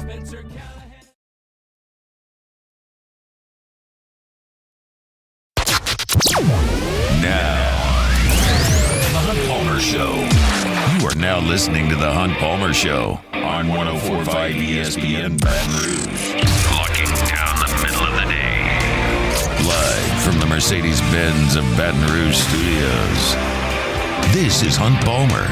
Now, The Hunt Palmer Show. You are now listening to The Hunt Palmer Show on 104.5 ESPN Baton Rouge. Looking down the middle of the day. Live from the Mercedes-Benz of Baton Rouge studios. This is Hunt Palmer.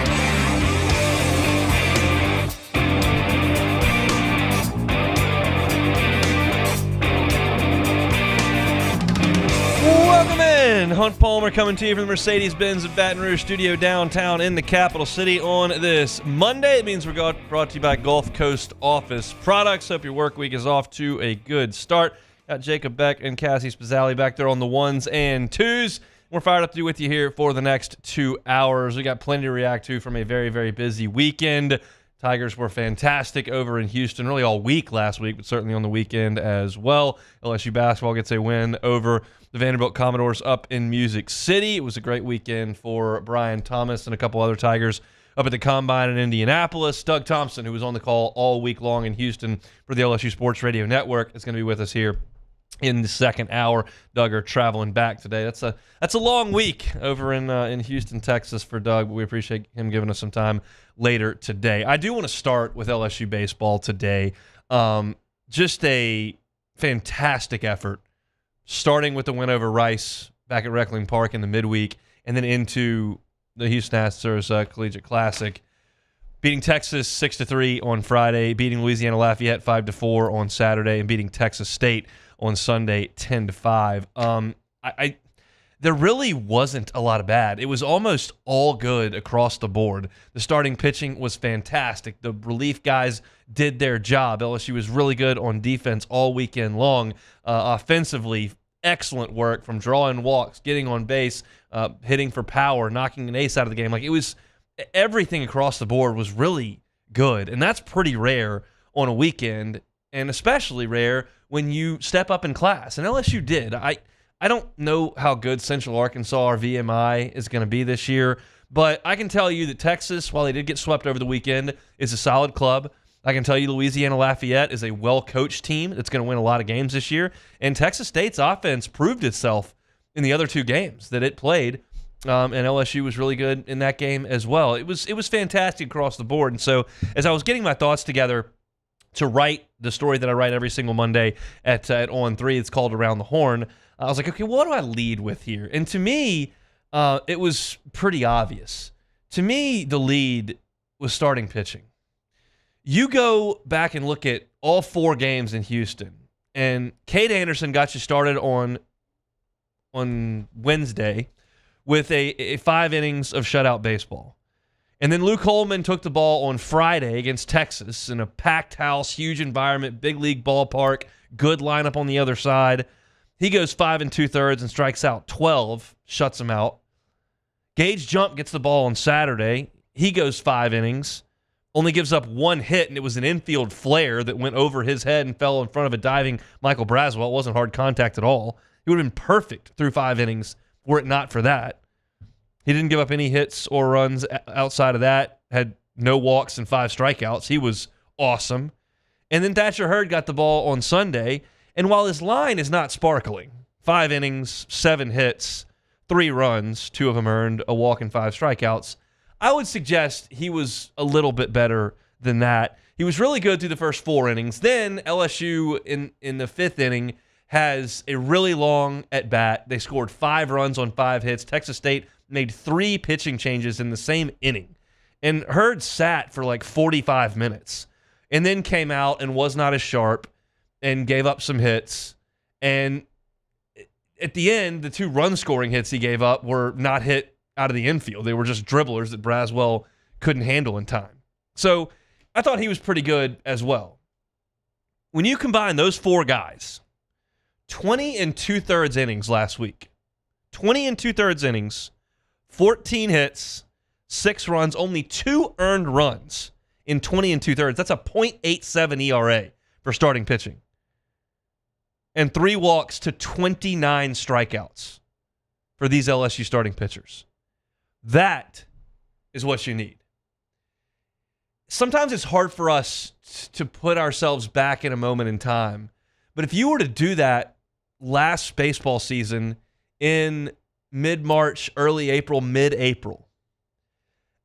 Welcome in. Hunt Palmer coming to you from the Mercedes-Benz of Baton Rouge studio downtown in the capital city on this Monday. It means we're brought to you by Gulf Coast Office Products. Hope your work week is off to a good start. Got Jacob Beck and Cassie Spazzali back there on the ones and twos. We're fired up to be with you here for the next 2 hours. We got plenty to react to from a very, very busy weekend. Tigers were fantastic over in Houston, really all week last week, but certainly on the weekend as well. LSU basketball gets a win over the Vanderbilt Commodores up in Music City. It was a great weekend for Brian Thomas and a couple other Tigers up at the Combine in Indianapolis. Doug Thompson, who was on the call all week long in Houston for the LSU Sports Radio Network, is going to be with us here in the second hour. Doug are traveling back today. That's a long week over in Houston, Texas for Doug, but we appreciate him giving us some time later today. I do want to start with LSU baseball today. Just a fantastic effort, starting with the win over Rice back at Reckling Park in the midweek, and then into the Houston Astros Collegiate Classic, beating Texas 6-3 on Friday, beating Louisiana Lafayette 5-4 on Saturday, and beating Texas State on Sunday 10-5. There really wasn't a lot of bad. It was almost all good across the board. The starting pitching was fantastic. The relief guys did their job. LSU was really good on defense all weekend long. Offensively, excellent work from drawing walks, getting on base, hitting for power, knocking an ace out of the game. Like, it was everything across the board was really good, and that's pretty rare on a weekend, and especially rare when you step up in class. And LSU did. I don't know how good Central Arkansas or VMI is going to be this year, but I can tell you that Texas, while they did get swept over the weekend, is a solid club. I can tell you Louisiana Lafayette is a well-coached team that's going to win a lot of games this year, and Texas State's offense proved itself in the other two games that it played, and LSU was really good in that game as well. It was fantastic across the board, and so as I was getting my thoughts together to write the story that I write every single Monday at On 3, it's called Around the Horn, I was like, okay, what do I lead with here? And to me, it was pretty obvious. To me, the lead was starting pitching. You go back and look at all four games in Houston, and Cade Anderson got you started on Wednesday with a 5 innings of shutout baseball. And then Luke Holman took the ball on Friday against Texas in a packed house, huge environment, big league ballpark, good lineup on the other side. He goes 5 2/3 and strikes out 12, shuts him out. Gage Jump gets the ball on Saturday. He goes 5 innings, only gives up 1 hit, and it was an infield flare that went over his head and fell in front of a diving Michael Braswell. It wasn't hard contact at all. He would have been perfect through 5 innings were it not for that. He didn't give up any hits or runs outside of that, had no walks and 5 strikeouts. He was awesome. And then Thatcher Hurd got the ball on Sunday, and while his line is not sparkling, 5 innings, 7 hits, 3 runs, 2 of them earned, a walk and 5 strikeouts, I would suggest he was a little bit better than that. He was really good through the first 4 innings. Then LSU in the 5th inning has a really long at-bat. They scored 5 runs on 5 hits. Texas State made 3 pitching changes in the same inning. And Hurd sat for like 45 minutes and then came out and was not as sharp and gave up some hits. And at the end, the 2 run-scoring hits he gave up were not hit out of the infield. They were just dribblers that Braswell couldn't handle in time. So I thought he was pretty good as well. When you combine those 4 guys, 20 2/3 innings last week, 20 2/3 innings, 14 hits, 6 runs, only 2 earned runs in 20 2/3. That's a .87 ERA for starting pitching. And 3 walks to 29 strikeouts for these LSU starting pitchers. That is what you need. sometimes it's hard for us to put ourselves back in a moment in time. But if you were to do that last baseball season in mid-March, early April, mid-April,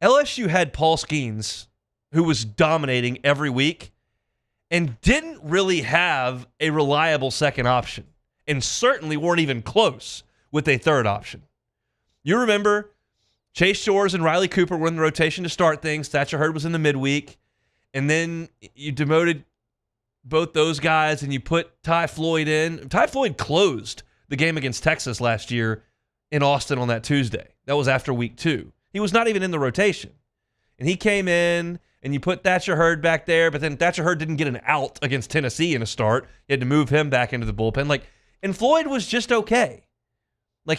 LSU had Paul Skeens, who was dominating every week, and didn't really have a reliable second option, and certainly weren't even close with a third option. You remember Chase Shores and Riley Cooper were in the rotation to start things. Thatcher Hurd was in the midweek. And then you demoted both those guys and you put Ty Floyd in. Ty Floyd closed the game against Texas last year in Austin on that Tuesday. That was after week 2. He was not even in the rotation. And he came in and you put Thatcher Hurd back there, but then Thatcher Hurd didn't get an out against Tennessee in a start. You had to move him back into the bullpen. And Floyd was just okay.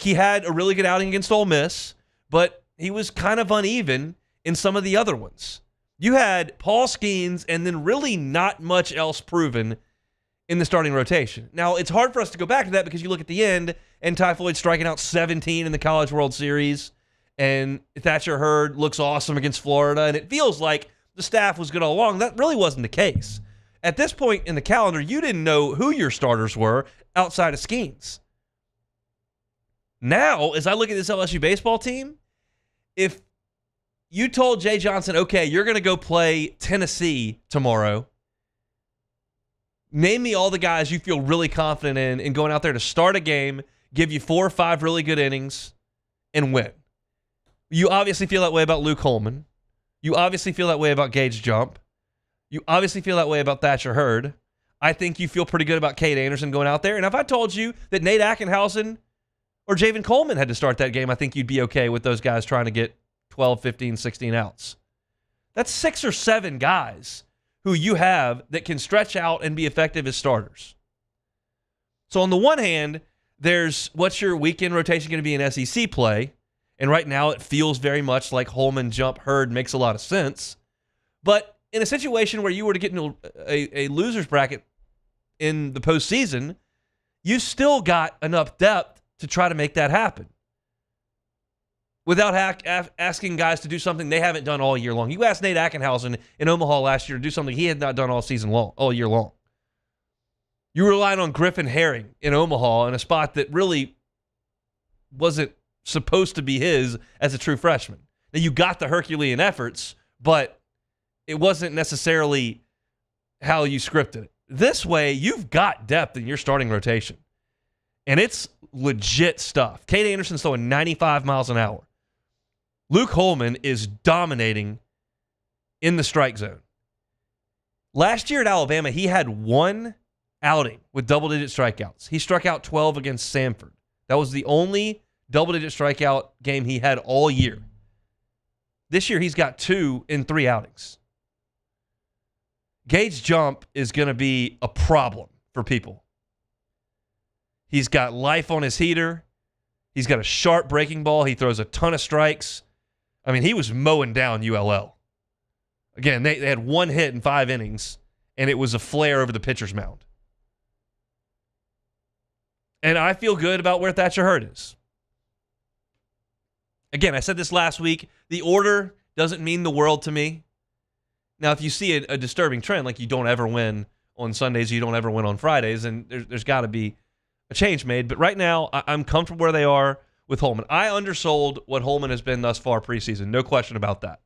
He had a really good outing against Ole Miss, but he was kind of uneven in some of the other ones. You had Paul Skeens and then really not much else proven in the starting rotation. Now, it's hard for us to go back to that because you look at the end and Ty Floyd striking out 17 in the College World Series, and Thatcher Hurd looks awesome against Florida, and it feels like the staff was good all along. That really wasn't the case. At this point in the calendar, you didn't know who your starters were outside of Skeens. Now, as I look at this LSU baseball team, if you told Jay Johnson, okay, you're going to go play Tennessee tomorrow, name me all the guys you feel really confident in going out there to start a game, give you 4 or 5 really good innings, and win. You obviously feel that way about Luke Holman. You obviously feel that way about Gage Jump. You obviously feel that way about Thatcher Hurd. I think you feel pretty good about Cade Anderson going out there. And if I told you that Nate Ackenhausen or Javen Coleman had to start that game, I think you'd be okay with those guys trying to get 12, 15, 16 outs. That's 6 or 7 guys who you have that can stretch out and be effective as starters. So on the one hand, there's what's your weekend rotation going to be in SEC play? And right now it feels very much like Holman, Jump, Hurd makes a lot of sense. But in a situation where you were to get into a loser's bracket in the postseason, you still got enough depth to try to make that happen without asking guys to do something they haven't done all year long. You asked Nate Ackenhausen in Omaha last year to do something he had not done all year long. You relied on Griffin Herring in Omaha in a spot that really wasn't supposed to be his as a true freshman. Now, you got the Herculean efforts, but it wasn't necessarily how you scripted it. This way, you've got depth in your starting rotation. And it's legit stuff. Cade Anderson's throwing 95 miles an hour. Luke Holman is dominating in the strike zone. Last year at Alabama, he had 1 outing with double-digit strikeouts. He struck out 12 against Samford. That was the only double-digit strikeout game he had all year. This year, he's got 2 in 3 outings. Gage Jump is going to be a problem for people. He's got life on his heater. He's got a sharp breaking ball. He throws a ton of strikes. I mean, he was mowing down ULL. Again, they had 1 hit in 5 innings, and it was a flare over the pitcher's mound. And I feel good about where Thatcher Hurd is. Again, I said this last week. The order doesn't mean the world to me. Now, if you see a disturbing trend, like you don't ever win on Sundays, you don't ever win on Fridays, and there's got to be a change made. But right now, I'm comfortable where they are with Holman. I undersold what Holman has been thus far preseason. No question about that.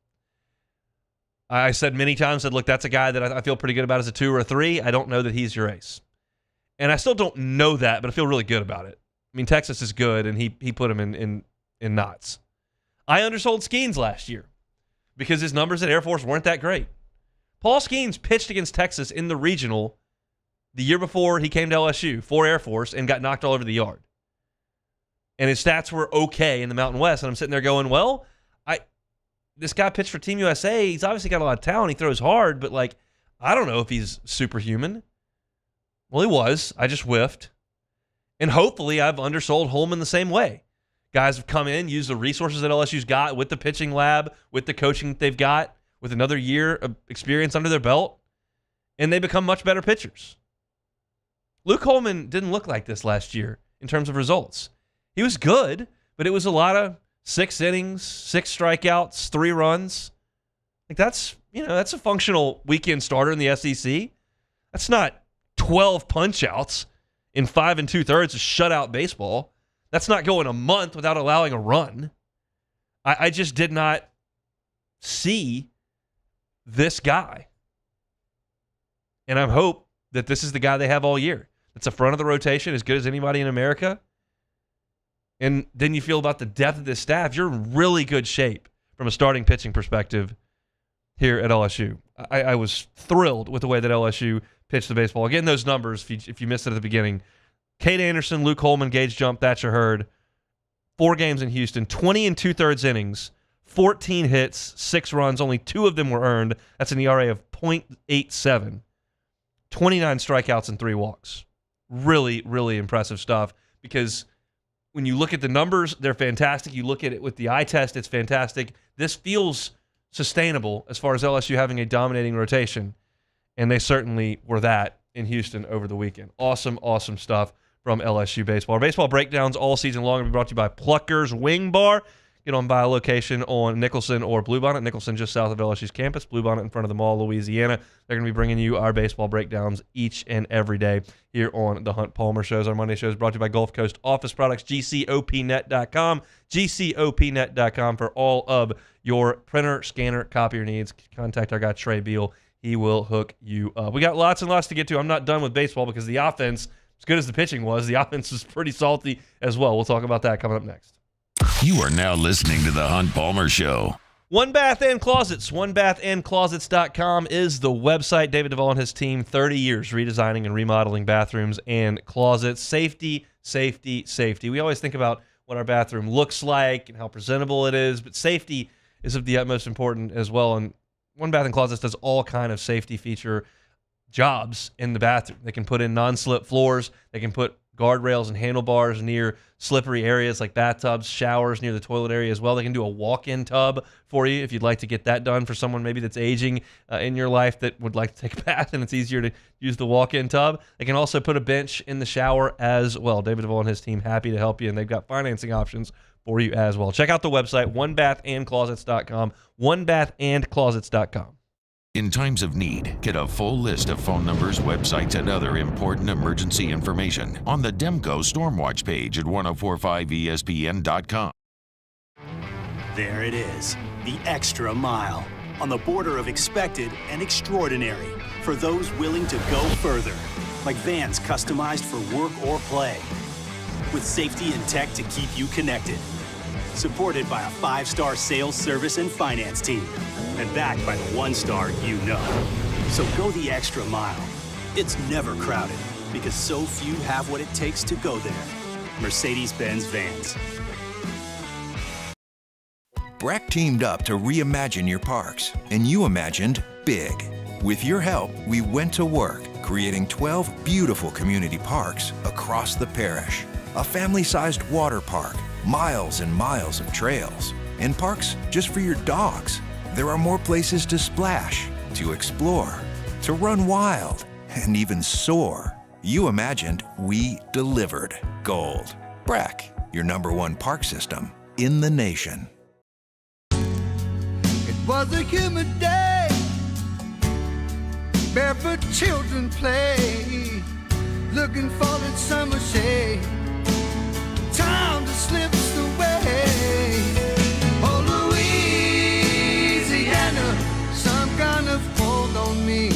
I said many times that, look, that's a guy that I feel pretty good about as a 2 or a 3. I don't know that he's your ace. And I still don't know that, but I feel really good about it. I mean, Texas is good, and he put him in knots. I undersold Skeens last year because his numbers at Air Force weren't that great. Paul Skeens pitched against Texas in the regional the year before he came to LSU for Air Force and got knocked all over the yard. And his stats were okay in the Mountain West. And I'm sitting there going, well, this guy pitched for Team USA. He's obviously got a lot of talent. He throws hard, but I don't know if he's superhuman. Well, he was. I just whiffed. And hopefully I've undersold Holman the same way. Guys have come in, used the resources that LSU's got with the pitching lab, with the coaching that they've got, with another year of experience under their belt, and they become much better pitchers. Luke Holman didn't look like this last year in terms of results. He was good, but it was a lot of 6 innings, 6 strikeouts, 3 runs. That's that's a functional weekend starter in the SEC. That's not 12 punch-outs in 5 2/3 of shutout baseball. That's not going a month without allowing a run. I just did not see this guy. And I hope that this is the guy they have all year. It's the front of the rotation, as good as anybody in America. And then you feel about the depth of this staff. You're in really good shape from a starting pitching perspective here at LSU. I was thrilled with the way that LSU pitched the baseball. Again, those numbers, if you missed it at the beginning. Cade Anderson, Luke Holman, Gage Jump, Thatcher Hurd. 4 games in Houston, 20 2/3 innings, 14 hits, 6 runs. Only 2 of them were earned. That's an ERA of .87. 29 strikeouts and 3 walks. Really, really impressive stuff, because when you look at the numbers, they're fantastic. You look at it with the eye test, it's fantastic. This feels sustainable as far as LSU having a dominating rotation, and they certainly were that in Houston over the weekend. Awesome, awesome stuff from LSU baseball. Our baseball breakdowns all season long will be brought to you by Plucker's Wing Bar. Get on by a location on Nicholson or Bluebonnet. Nicholson just south of LSU's campus. Bluebonnet in front of the mall, Louisiana. They're going to be bringing you our baseball breakdowns each and every day here on the Hunt Palmer Shows. Our Monday show is brought to you by Gulf Coast Office Products, GCOPnet.com, GCOPnet.com for all of your printer, scanner, copier needs. Contact our guy Trey Beal. He will hook you up. We got lots and lots to get to. I'm not done with baseball because the offense, as good as the pitching was, the offense was pretty salty as well. We'll talk about that coming up next. You are now listening to the Hunt Palmer Show. One Bath and Closets. OneBathAndClosets.com is the website. David Duvall and his team, 30 years redesigning and remodeling bathrooms and closets. Safety, safety, safety. We always think about what our bathroom looks like and how presentable it is, but safety is of the utmost importance as well. And One Bath and Closets does all kind of safety feature jobs in the bathroom. They can put in non-slip floors. They can put guardrails and handlebars near slippery areas like bathtubs, showers near the toilet area as well. They can do a walk-in tub for you if you'd like to get that done for someone maybe that's aging in your life that would like to take a bath and it's easier to use the walk-in tub. They can also put a bench in the shower as well. David Duvall and his team happy to help you, and they've got financing options for you as well. Check out the website, OneBathAndClosets.com, OneBathAndClosets.com. In times of need, get a full list of phone numbers, websites, and other important emergency information on the Demco Stormwatch page at 1045ESPN.com. There it is, the extra mile, on the border of expected and extraordinary, for those willing to go further, like vans customized for work or play, with safety and tech to keep you connected. Supported by a 5-star sales, service, and finance team. And backed by the 1-star you know. So go the extra mile. It's never crowded because so few have what it takes to go there. Mercedes-Benz Vans. Breck teamed up to reimagine your parks, and you imagined big. With your help, we went to work, creating 12 beautiful community parks across the parish. A family-sized water park, miles and miles of trails, and parks just for your dogs. There are more places to splash, to explore, to run wild, and even soar. You imagined, we delivered. Gold. Breck, your #1 park system in the nation. It was a humid day. Barefoot children play, looking for that summer shade. Time to slip away. Oh, Louisiana, some kind of hold on me.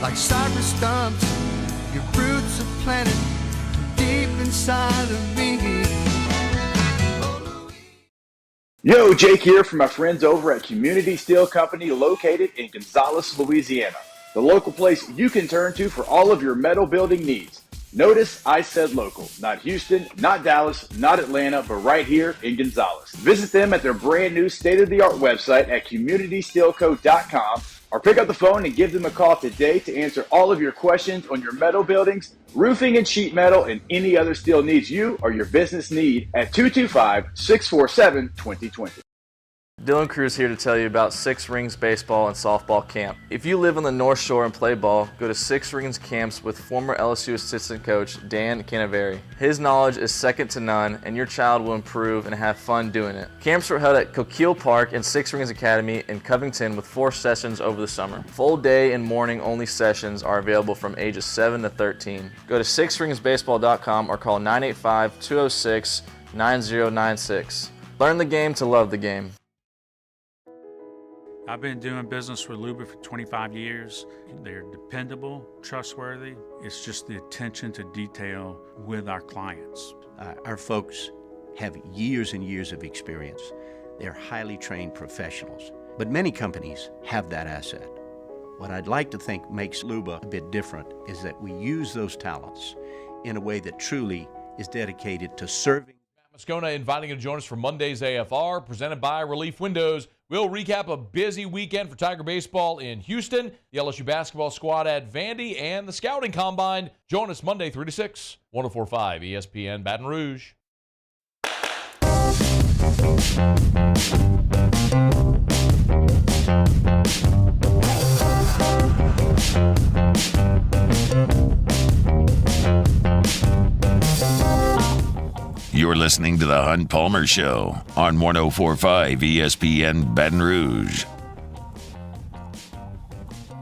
Like cypress stumps, your roots are planted deep inside of me. Yo, Jake here from my friends over at Community Steel Company located in Gonzales, Louisiana. The local place you can turn to for all of your metal building needs. Notice I said local, not Houston, not Dallas, not Atlanta, but right here in Gonzales. Visit them at their brand new state-of-the-art website at communitysteelco.com or pick up the phone and give them a call today to answer all of your questions on your metal buildings, roofing and sheet metal, and any other steel needs you or your business need at 225-647-2020. Dylan Cruz here to tell you about Six Rings Baseball and Softball Camp. If you live on the North Shore and play ball, go to Six Rings Camps with former LSU assistant coach Dan Canaveri. His knowledge is second to none, and your child will improve and have fun doing it. Camps were held at Coquille Park and Six Rings Academy in Covington with 4 sessions over the summer. Full day and morning only sessions are available from ages 7 to 13. Go to sixringsbaseball.com or call 985-206-9096. Learn the game to love the game. I've been doing business with Luba for 25 years. They're dependable, trustworthy. It's just the attention to detail with our clients. Our folks have years and years of experience. They're highly trained professionals, but many companies have that asset. What I'd like to think makes Luba a bit different is that we use those talents in a way that truly is dedicated to serving. Moscona inviting you to join us for Monday's AFR, presented by Relief Windows. We'll recap a busy weekend for Tiger Baseball in Houston, the LSU basketball squad at Vandy, and the scouting combine. Join us Monday 3 to 6, 104.5 ESPN Baton Rouge. You're listening to the Hunt Palmer Show on 104.5 ESPN Baton Rouge.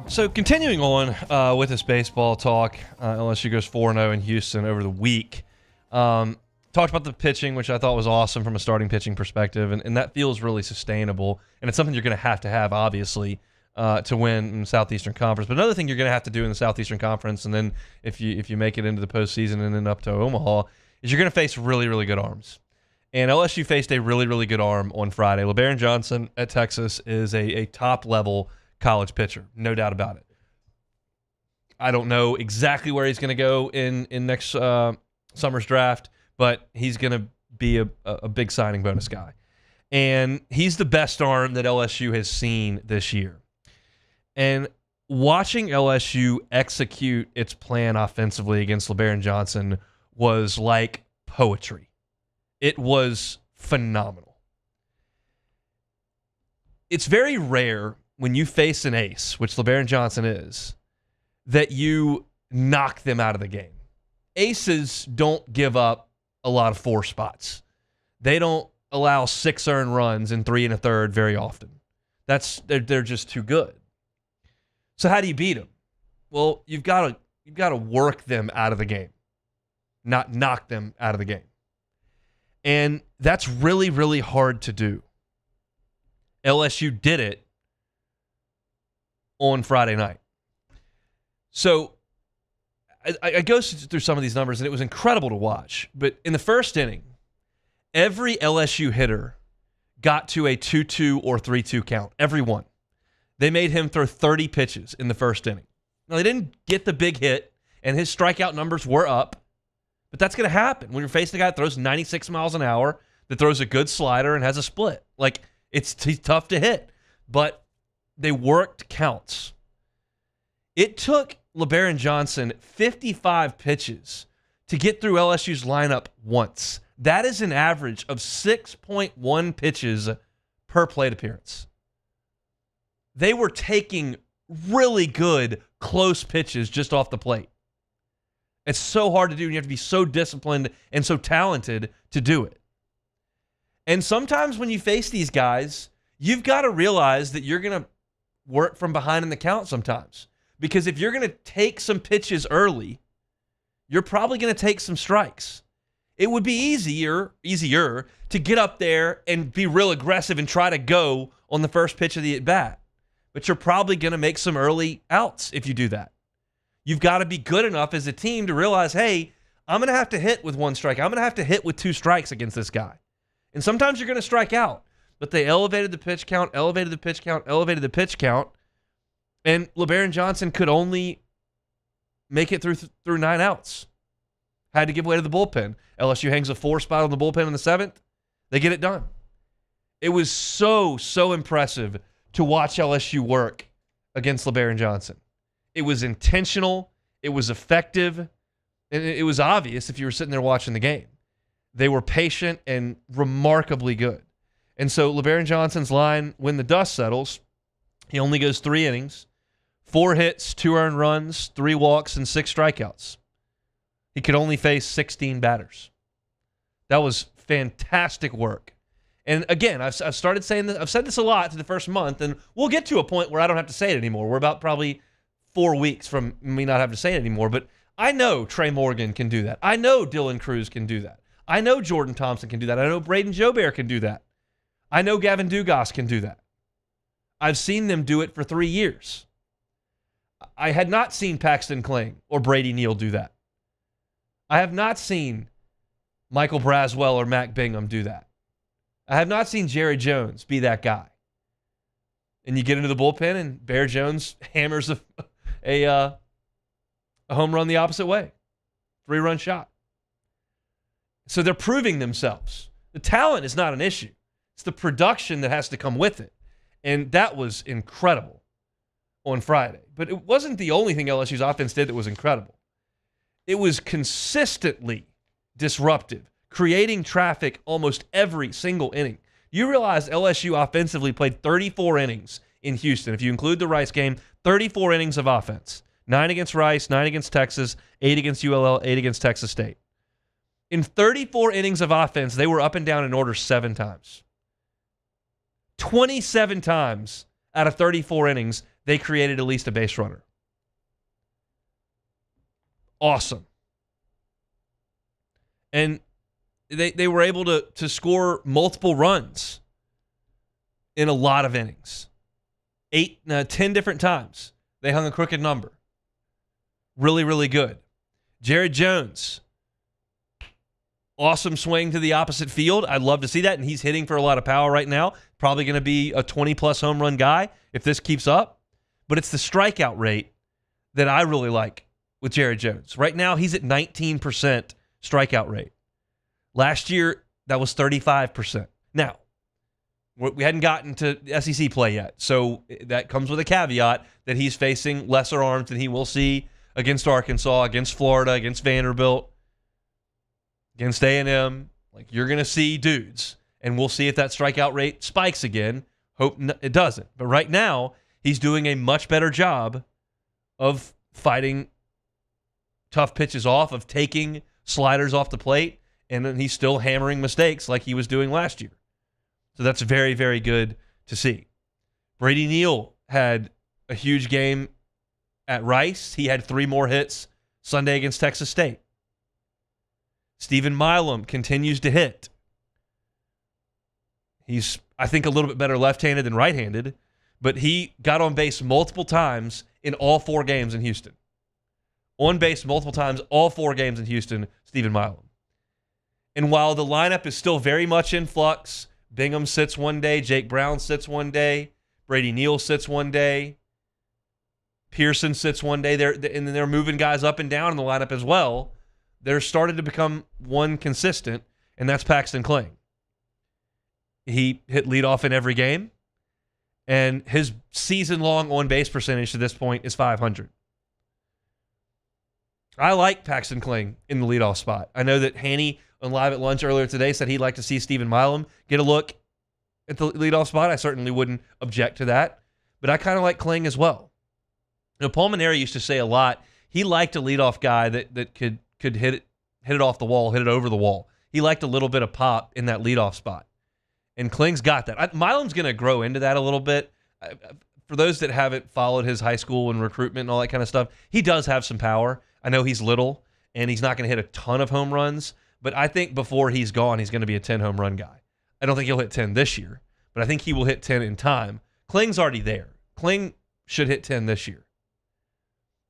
So continuing on with this baseball talk, LSU goes 4-0 in Houston over the week. Talked about the pitching, which I thought was awesome from a starting pitching perspective, and that feels really sustainable. And it's something you're going to have, obviously, to win in the Southeastern Conference. But another thing you're going to have to do in the Southeastern Conference, and then if you make it into the postseason and then up to Omaha, is you're going to face really, really good arms. And LSU faced a really, really good arm on Friday. LeBaron Johnson at Texas is a top-level college pitcher, no doubt about it. I don't know exactly where he's going to go in next summer's draft, but he's going to be a big signing bonus guy. And he's the best arm that LSU has seen this year. And watching LSU execute its plan offensively against LeBaron Johnson was like poetry. It was phenomenal. It's very rare when you face an ace, which LeBaron Johnson is, that you knock them out of the game. Aces don't give up a lot of 4 spots. They don't allow 6 earned runs in 3 1/3 very often. They're just too good. So how do you beat them? Well, you've got to work them out of the game, not knock them out of the game. And that's really, really hard to do. LSU did it on Friday night. So I go through some of these numbers, and it was incredible to watch. But in the first inning, every LSU hitter got to a 2-2 or 3-2 count. Every one. They made him throw 30 pitches in the first inning. Now, they didn't get the big hit, and his strikeout numbers were up. But that's going to happen when you're facing a guy that throws 96 miles an hour, that throws a good slider and has a split. Like, he's tough to hit. But they worked counts. It took LeBaron Johnson 55 pitches to get through LSU's lineup once. That is an average of 6.1 pitches per plate appearance. They were taking really good, close pitches just off the plate. It's so hard to do, and you have to be so disciplined and so talented to do it. And sometimes when you face these guys, you've got to realize that you're going to work from behind in the count sometimes. Because if you're going to take some pitches early, you're probably going to take some strikes. It would be easier to get up there and be real aggressive and try to go on the first pitch of the at-bat. But you're probably going to make some early outs if you do that. You've got to be good enough as a team to realize, hey, I'm going to have to hit with 1 strike. I'm going to have to hit with 2 strikes against this guy. And sometimes you're going to strike out. But they elevated the pitch count, elevated the pitch count, elevated the pitch count. And LeBaron Johnson could only make it through 9 outs. Had to give way to the bullpen. LSU hangs a 4 spot on the bullpen in the 7th. They get it done. It was so impressive to watch LSU work against LeBaron Johnson. It was intentional. It was effective. And it was obvious if you were sitting there watching the game. They were patient and remarkably good. And so LeBaron Johnson's line, when the dust settles, he only goes 3 innings, 4 hits, 2 earned runs, 3 walks, and 6 strikeouts. He could only face 16 batters. That was fantastic work. And again, I've started saying this. I've said this a lot to the first month, and we'll get to a point where I don't have to say it anymore. We're about probably 4 weeks from me not having to say it anymore. But I know Trey Morgan can do that. I know Dylan Cruz can do that. I know Jordan Thompson can do that. I know Braden Jobert can do that. I know Gavin Dugas can do that. I've seen them do it for 3 years. I had not seen Paxton Kling or Brady Neal do that. I have not seen Michael Braswell or Mac Bingham do that. I have not seen Jerry Jones be that guy. And you get into the bullpen and Bear Jones hammers a home run the opposite way. 3-run shot. So they're proving themselves. The talent is not an issue. It's the production that has to come with it. And that was incredible on Friday. But it wasn't the only thing LSU's offense did that was incredible. It was consistently disruptive, creating traffic almost every single inning. You realize LSU offensively played 34 innings in Houston. If you include the Rice game, 34 innings of offense. 9 against Rice, 9 against Texas, 8 against ULL, 8 against Texas State. In 34 innings of offense, they were up and down in order 7 times. 27 times out of 34 innings, they created at least a base runner. Awesome. And they were able to score multiple runs in a lot of innings. 10 different times. They hung a crooked number. Really, really good. Jared Jones. Awesome swing to the opposite field. I'd love to see that, and he's hitting for a lot of power right now. Probably going to be a 20-plus home run guy if this keeps up. But it's the strikeout rate that I really like with Jared Jones. Right now, he's at 19% strikeout rate. Last year, that was 35%. Now, we hadn't gotten to SEC play yet, so that comes with a caveat that he's facing lesser arms than he will see against Arkansas, against Florida, against Vanderbilt, against A&M. Like, you're going to see dudes, and we'll see if that strikeout rate spikes again. Hope it doesn't. But right now, he's doing a much better job of fighting tough pitches off, of taking sliders off the plate, and then he's still hammering mistakes like he was doing last year. So that's very, very good to see. Brady Neal had a huge game at Rice. He had 3 more hits Sunday against Texas State. Stephen Milam continues to hit. He's, I think, a little bit better left-handed than right-handed, but he got on base multiple times in all 4 games in Houston. On base multiple times, all 4 games in Houston, Stephen Milam. And while the lineup is still very much in flux, Bingham sits one day, Jake Brown sits one day, Brady Neal sits one day, Pearson sits one day, and they're moving guys up and down in the lineup as well. They're starting to become one consistent, and that's Paxton Kling. He hit leadoff in every game, and his season-long on-base percentage to this point is .500. I like Paxton Kling in the leadoff spot. I know that Haney on Live at Lunch earlier today said he'd like to see Stephen Milam get a look at the leadoff spot. I certainly wouldn't object to that, but I kind of like Kling as well. You know, Paul Maneri used to say a lot, he liked a leadoff guy that could hit it off the wall, hit it over the wall. He liked a little bit of pop in that leadoff spot. And Kling's got that. Milam's going to grow into that a little bit. For those that haven't followed his high school and recruitment and all that kind of stuff, he does have some power. I know he's little, and he's not going to hit a ton of home runs, but I think before he's gone, he's going to be a 10-home run guy. I don't think he'll hit 10 this year, but I think he will hit 10 in time. Kling's already there. Kling should hit 10 this year.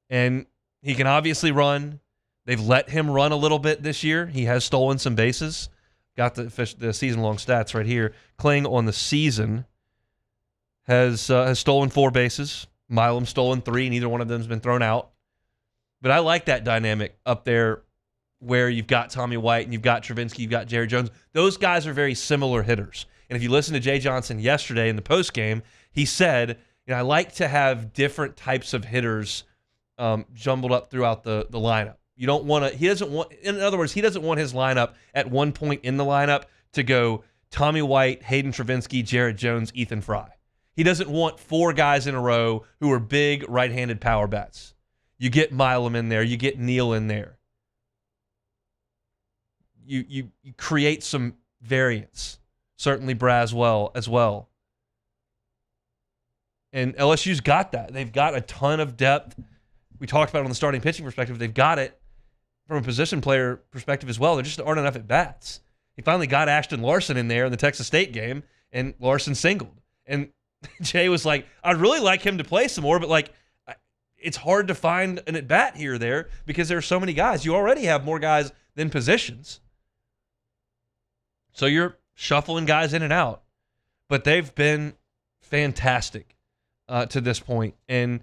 And he can obviously run. They've let him run a little bit this year. He has stolen some bases. Got the season-long stats right here. Kling on the season has stolen 4 bases. Milam stolen 3. Neither one of them has been thrown out. But I like that dynamic up there where you've got Tommy White and you've got Travinsky, you've got Jared Jones. Those guys are very similar hitters. And if you listen to Jay Johnson yesterday in the postgame, he said, I like to have different types of hitters jumbled up throughout the lineup. You don't want to, in other words, he doesn't want his lineup at one point in the lineup to go Tommy White, Hayden Travinski, Jared Jones, Ethan Fry. He doesn't want 4 guys in a row who are big right-handed power bats. You get Milam in there. You get Neal in there. You create some variance. Certainly Braswell as well. And LSU's got that. They've got a ton of depth. We talked about it on the starting pitching perspective. They've got it from a position player perspective as well. There just aren't enough at-bats. He finally got Ashton Larson in there in the Texas State game, and Larson singled. And Jay was like, I'd really like him to play some more, but like, it's hard to find an at-bat here or there because there are so many guys. You already have more guys than positions. So you're shuffling guys in and out. But they've been fantastic to this point. And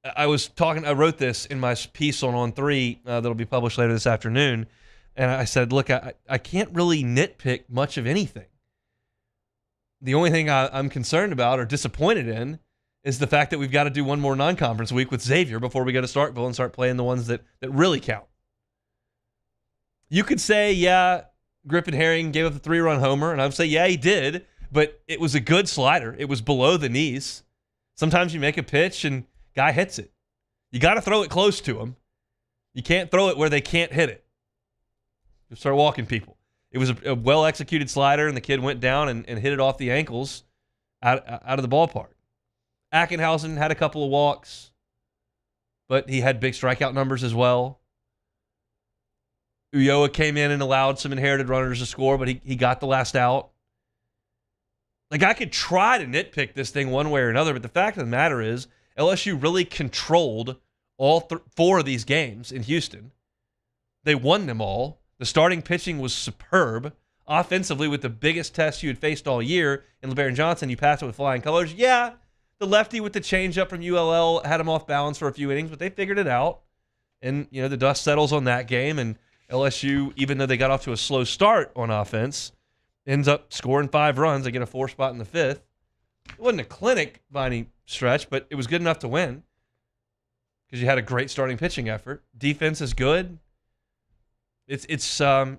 I wrote this in my piece on 3 that'll be published later this afternoon. And I said, look, I can't really nitpick much of anything. The only thing I'm concerned about or disappointed in is the fact that we've got to do one more non-conference week with Xavier before we go to Starkville and start playing the ones that really count. You could say, yeah, Griffin Herring gave up the 3-run homer, and I would say, yeah, he did, but it was a good slider. It was below the knees. Sometimes you make a pitch and guy hits it. You got to throw it close to him. You can't throw it where they can't hit it. You start walking people. It was a well-executed slider, and the kid went down and hit it off the ankles out of the ballpark. Ackenhausen had a couple of walks, but he had big strikeout numbers as well. Ulloa came in and allowed some inherited runners to score, but he got the last out. Like, I could try to nitpick this thing one way or another, but the fact of the matter is LSU really controlled all 4 of these games in Houston. They won them all. The starting pitching was superb. Offensively, with the biggest test you had faced all year in LeBaron Johnson, you passed it with flying colors. Yeah, the lefty with the changeup from ULL had him off balance for a few innings, but they figured it out. And, the dust settles on that game, and LSU, even though they got off to a slow start on offense, ends up scoring 5 runs. They get a 4 spot in the 5th. It wasn't a clinic by any stretch, but it was good enough to win because you had a great starting pitching effort. Defense is good. It's a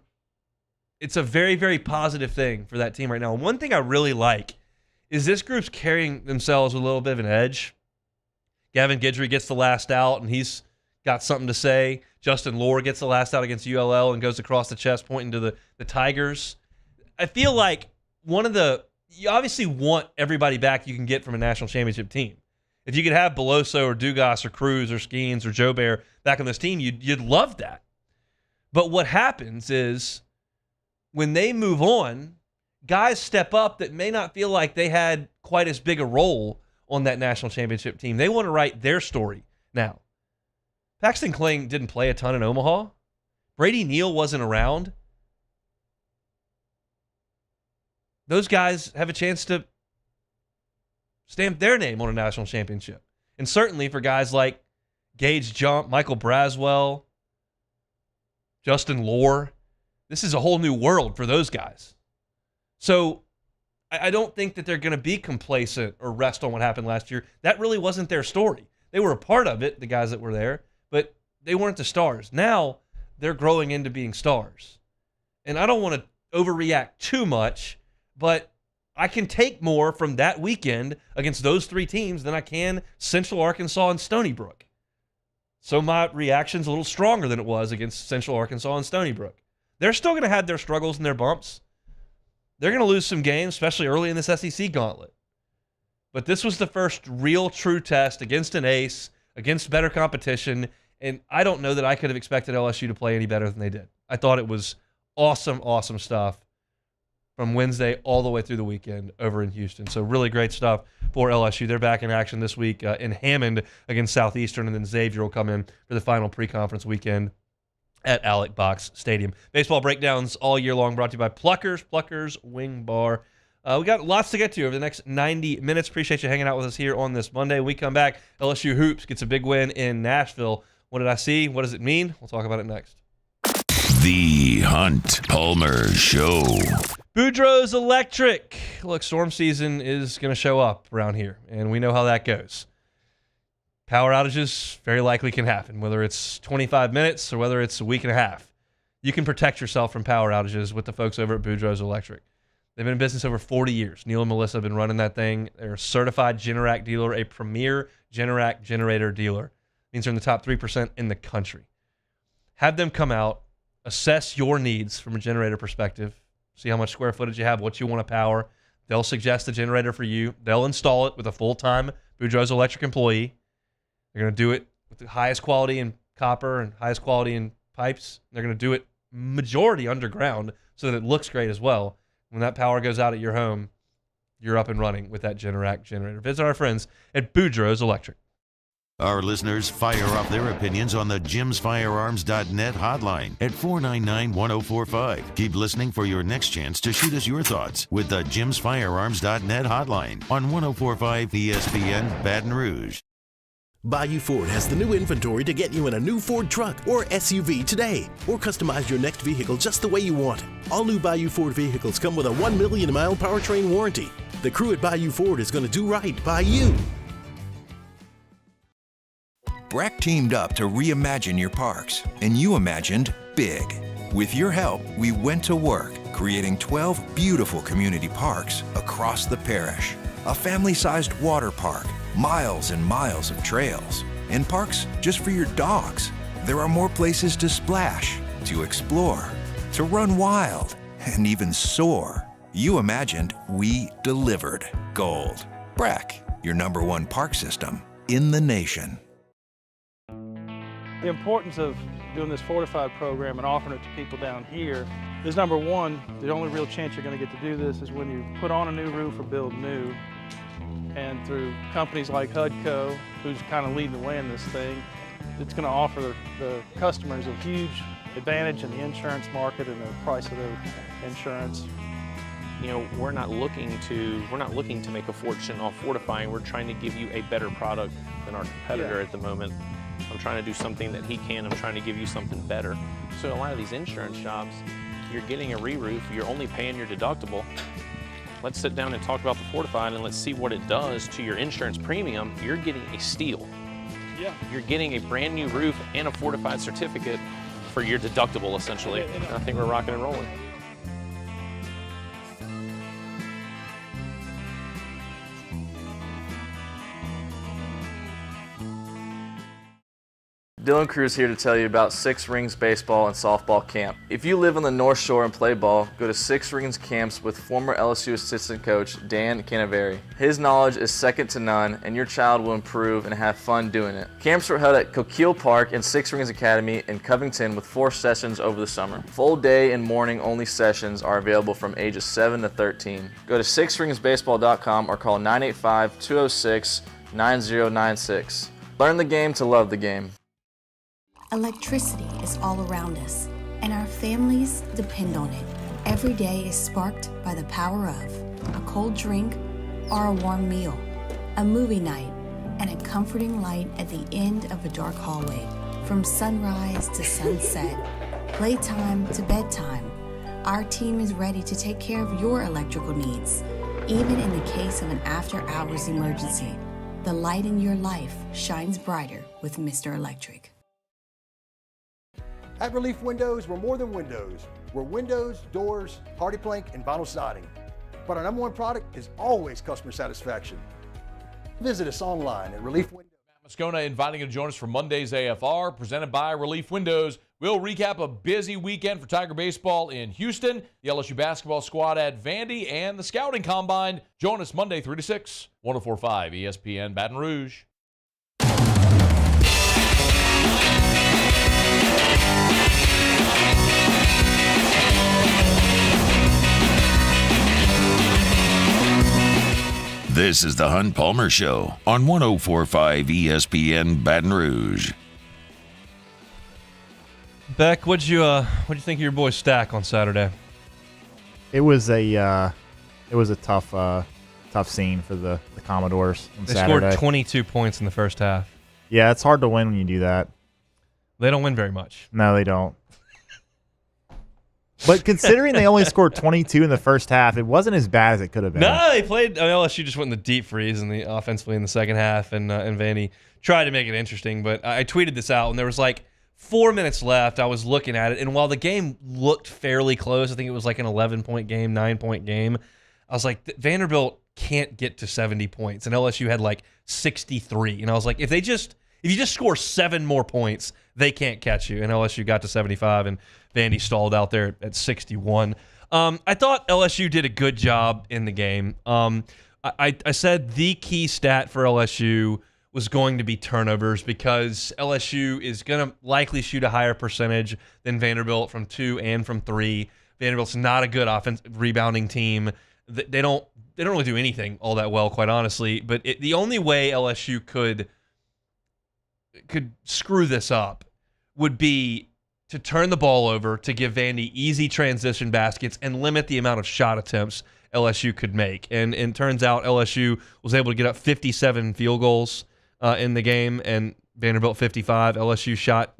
very, very positive thing for that team right now. And one thing I really like is this group's carrying themselves with a little bit of an edge. Gavin Guidry gets the last out, and he's got something to say. Justin Lohr gets the last out against ULL and goes across the chest pointing to the Tigers. I feel like you obviously want everybody back you can get from a national championship team. If you could have Beloso or Dugas or Cruz or Skeens or Joe Bear back on this team, you'd love that. But what happens is when they move on, guys step up that may not feel like they had quite as big a role on that national championship team. They want to write their story now. Paxton Kling didn't play a ton in Omaha. Brady Neal wasn't around. Those guys have a chance to stamp their name on a national championship. And certainly for guys like Gage Jump, Michael Braswell, Justin Lohr, this is a whole new world for those guys. So I don't think that they're going to be complacent or rest on what happened last year. That really wasn't their story. They were a part of it, the guys that were there, but they weren't the stars. Now they're growing into being stars. And I don't want to overreact too much, but I can take more from that weekend against those 3 teams than I can Central Arkansas and Stony Brook. So my reaction's a little stronger than it was against Central Arkansas and Stony Brook. They're still going to have their struggles and their bumps. They're going to lose some games, especially early in this SEC gauntlet. But this was the first real true test against an ace, against better competition, and I don't know that I could have expected LSU to play any better than they did. I thought it was awesome, awesome stuff from Wednesday all the way through the weekend over in Houston. So really great stuff for LSU. They're back in action this week in Hammond against Southeastern, and then Xavier will come in for the final pre-conference weekend at Alec Box Stadium. Baseball breakdowns all year long brought to you by Pluckers Wing Bar. We got lots to get to over the next 90 minutes. Appreciate you hanging out with us here on this Monday. When we come back, LSU Hoops gets a big win in Nashville. What did I see? What does it mean? We'll talk about it next. The Hunt Palmer Show. Boudreaux's Electric. Look, storm season is going to show up around here, and we know how that goes. Power outages very likely can happen, whether it's 25 minutes or whether it's a week and a half. You can protect yourself from power outages with the folks over at Boudreaux's Electric. They've been in business over 40 years. Neil and Melissa have been running that thing. They're a certified Generac dealer, a premier Generac generator dealer. Means they're in the top 3% in the country. Have them come out, assess your needs from a generator perspective, see how much square footage you have, what you want to power. They'll suggest a generator for you. They'll install it with a full-time Boudreaux's Electric employee. They're going to do it with the highest quality in copper and highest quality in pipes. They're going to do it majority underground so that it looks great as well. When that power goes out at your home, you're up and running with that Generac generator. Visit our friends at Boudreaux's Electric. Our listeners fire off their opinions on the jimsfirearms.net hotline at 499-1045. Keep listening for your next chance to shoot us your thoughts with the jimsfirearms.net hotline on 1045 ESPN Baton Rouge. Bayou Ford has the new inventory to get you in a new Ford truck or SUV today, or customize your next vehicle just the way you want it. All new Bayou Ford vehicles come with a 1 million mile powertrain warranty. The crew at Bayou Ford is going to do right by you. Breck teamed up to reimagine your parks, and you imagined big. With your help, we went to work, creating 12 beautiful community parks across the parish. A family-sized water park, miles and miles of trails, and parks just for your dogs. There are more places to splash, to explore, to run wild, and even soar. You imagined, we delivered gold. Breck, your #1 park system in the nation. The importance of doing this fortified program and offering it to people down here is number one, the only real chance you're going to get to do this is when you put on a new roof or build new. And through companies like HUDCO, who's kind of leading the way in this thing, it's going to offer the customers a huge advantage in the insurance market and the price of their insurance. You know, we're not looking to make a fortune off fortifying. We're trying to give you a better product than our competitor at the moment. I'm trying to do something that he can. I'm trying to give you something better. So a lot of these insurance jobs, you're getting a re-roof, you're only paying your deductible. Let's sit down and talk about the fortified and let's see what it does to your insurance premium. You're getting a steal. Yeah. You're getting a brand new roof and a fortified certificate for your deductible, essentially. And I think we're rocking and rolling. Dylan Cruz here to tell you about Six Rings Baseball and Softball Camp. If you live on the North Shore and play ball, go to Six Rings Camps with former LSU assistant coach Dan Canaveri. His knowledge is second to none, and your child will improve and have fun doing it. Camps were held at Coquille Park and Six Rings Academy in Covington with 4 sessions over the summer. Full day and morning only sessions are available from ages 7 to 13. Go to sixringsbaseball.com or call 985-206-9096. Learn the game to love the game. Electricity is all around us, and our families depend on it. Every day is sparked by the power of a cold drink or a warm meal, a movie night, and a comforting light at the end of a dark hallway. From sunrise to sunset, playtime to bedtime, our team is ready to take care of your electrical needs. Even in the case of an after-hours emergency, the light in your life shines brighter with Mr. Electric. At Relief Windows, we're more than windows. We're windows, doors, hardy plank, and vinyl siding. But our #1 product is always customer satisfaction. Visit us online at Relief Windows. Matt Moscona inviting you to join us for Monday's AFR, presented by Relief Windows. We'll recap a busy weekend for Tiger baseball in Houston, the LSU basketball squad at Vandy, and the scouting combine. Join us Monday 3 to 6, 104.5 ESPN Baton Rouge. This is the Hunt Palmer Show on 104.5 ESPN Baton Rouge. Beck, what'd you think of your boy's stack on Saturday? It was a tough scene for the Commodores on Saturday. They scored 22 points in the first half. Yeah, it's hard to win when you do that. They don't win very much. No, they don't. But considering they only scored 22 in the first half, it wasn't as bad as it could have been. No, they played. LSU just went in the deep freeze offensively in the second half, and Vandy tried to make it interesting. But I tweeted this out, and there was like 4 minutes left. I was looking at it, and while the game looked fairly close, I think it was like an 11-point game, 9-point game, I was like, Vanderbilt can't get to 70 points, and LSU had like 63. And I was like, if you just score 7 more points, they can't catch you. And LSU got to 75, and Vandy stalled out there at 61. I thought LSU did a good job in the game. I said the key stat for LSU was going to be turnovers because LSU is going to likely shoot a higher percentage than Vanderbilt from 2 and from 3. Vanderbilt's not a good rebounding team. They don't really do anything all that well, quite honestly. But the only way LSU could screw this up would be to turn the ball over, to give Vandy easy transition baskets and limit the amount of shot attempts LSU could make. And it turns out LSU was able to get up 57 field goals in the game, and Vanderbilt 55. LSU shot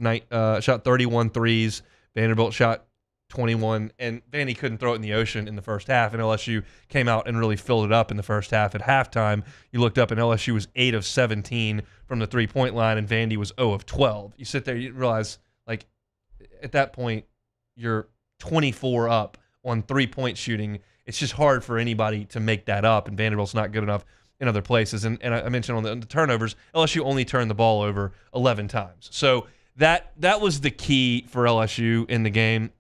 31 threes. Vanderbilt shot 21, and Vandy couldn't throw it in the ocean in the first half, and LSU came out and really filled it up in the first half. At halftime, you looked up, and LSU was 8 of 17 from the three-point line, and Vandy was 0 of 12. You sit there, you realize, like, at that point, you're 24 up on three-point shooting. It's just hard for anybody to make that up, and Vanderbilt's not good enough in other places. And I mentioned on the turnovers, LSU only turned the ball over 11 times. So that was the key for LSU in the game.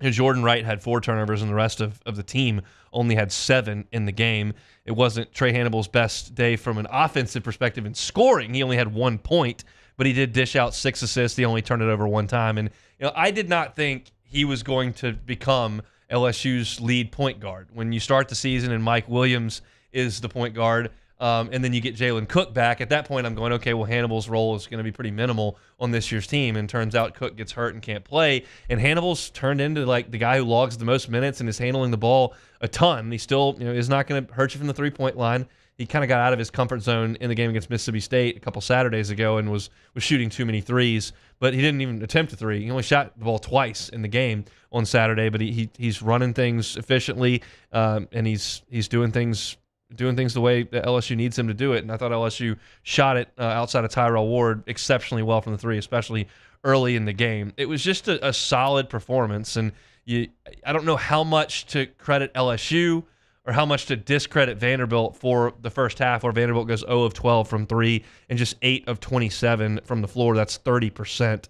Jordan Wright had 4 turnovers, and the rest of the team only had 7 in the game. It wasn't Trey Hannibal's best day from an offensive perspective in scoring. He only had 1 point, but he did dish out 6 assists. He only turned it over 1 time. And I did not think he was going to become LSU's lead point guard. When you start the season and Mike Williams is the point guard, and then you get Jalen Cook back, at that point I'm going, okay, well, Hannibal's role is going to be pretty minimal on this year's team. And turns out Cook gets hurt and can't play, and Hannibal's turned into like the guy who logs the most minutes and is handling the ball a ton. He still is not going to hurt you from the three-point line. He kind of got out of his comfort zone in the game against Mississippi State a couple Saturdays ago and was shooting too many threes, but he didn't even attempt a three. He only shot the ball twice in the game on Saturday, but he's running things efficiently, and he's doing things the way that LSU needs him to do it. And I thought LSU shot it outside of Tyrell Ward exceptionally well from the three, especially early in the game. It was just a solid performance, and I don't know how much to credit LSU or how much to discredit Vanderbilt for the first half, where Vanderbilt goes 0 of 12 from 3 and just 8 of 27 from the floor. That's 30%.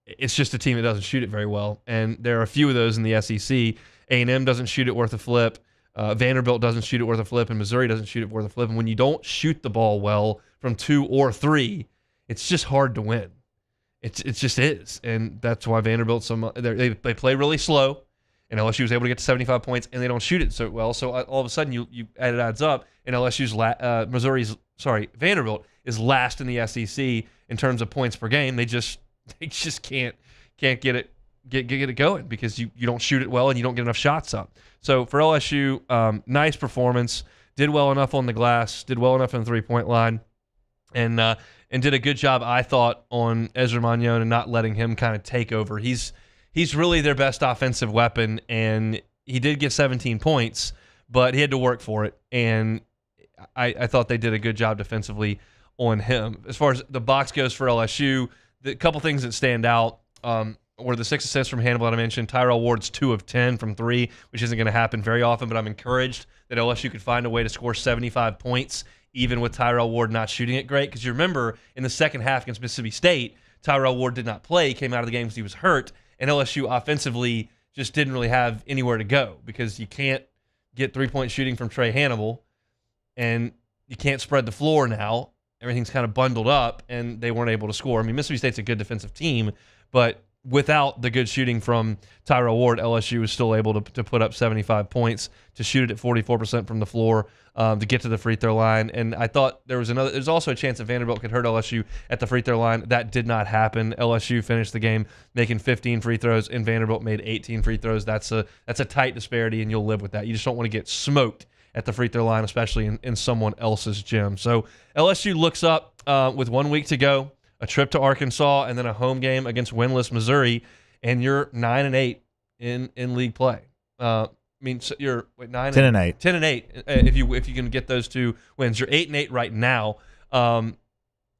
It's just a team that doesn't shoot it very well, and there are a few of those in the SEC. A&M doesn't shoot it worth a flip. Vanderbilt doesn't shoot it worth a flip, and Missouri doesn't shoot it worth a flip. And when you don't shoot the ball well from 2 or 3, it's just hard to win. It just is, and that's why Vanderbilt they play really slow, and LSU was able to get to 75 points, and they don't shoot it so well. So all of a sudden, it adds up, and Vanderbilt is last in the SEC in terms of points per game. They just can't get it going because you don't shoot it well and you don't get enough shots up. So for LSU, nice performance. Did well enough on the glass. Did well enough on the three-point line, and did a good job, I thought, on Ezra Manjon and not letting him kind of take over. He's really their best offensive weapon, and he did get 17 points, but he had to work for it. And I thought they did a good job defensively on him. As far as the box goes for LSU, the couple things that stand out were the 6 assists from Hannibal that I mentioned. Tyrell Ward's 2 of 10 from 3, which isn't going to happen very often, but I'm encouraged that LSU could find a way to score 75 points, even with Tyrell Ward not shooting it great. Because you remember, in the second half against Mississippi State, Tyrell Ward did not play. He came out of the game because he was hurt, and LSU offensively just didn't really have anywhere to go because you can't get three-point shooting from Trey Hannibal, and you can't spread the floor now. Everything's kind of bundled up, and they weren't able to score. I mean, Mississippi State's a good defensive team, but without the good shooting from Tyrell Ward, LSU was still able to put up 75 points, to shoot it at 44% from the floor, to get to the free throw line. And I thought there's also a chance that Vanderbilt could hurt LSU at the free throw line. That did not happen. LSU finished the game making 15 free throws, and Vanderbilt made 18 free throws. That's a tight disparity, and you'll live with that. You just don't want to get smoked at the free throw line, especially in someone else's gym. So LSU looks up with 1 week to go, a trip to Arkansas, and then a home game against winless Missouri, and you're 9-8 in league play. So you're 10-8. 10-8 if you can get those 2 wins. You're 8-8 right now, and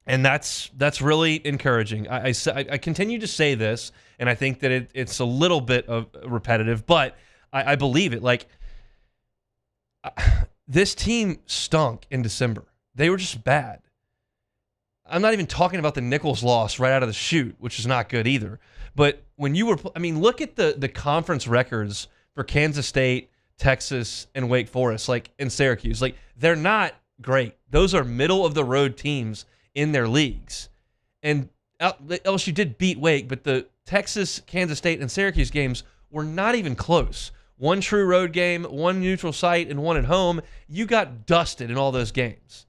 And that's really encouraging. I continue to say this, and I think that it's a little bit of repetitive, but I believe it. Like, this team stunk in December. They were just bad. I'm not even talking about the Nichols loss right out of the chute, which is not good either. But when you were, look at the conference records for Kansas State, Texas, and Wake Forest, like, and Syracuse. Like, they're not great. Those are middle of the road teams in their leagues. And LSU did beat Wake, but the Texas, Kansas State, and Syracuse games were not even close. One true road game, one neutral site, and one at home. You got dusted in all those games.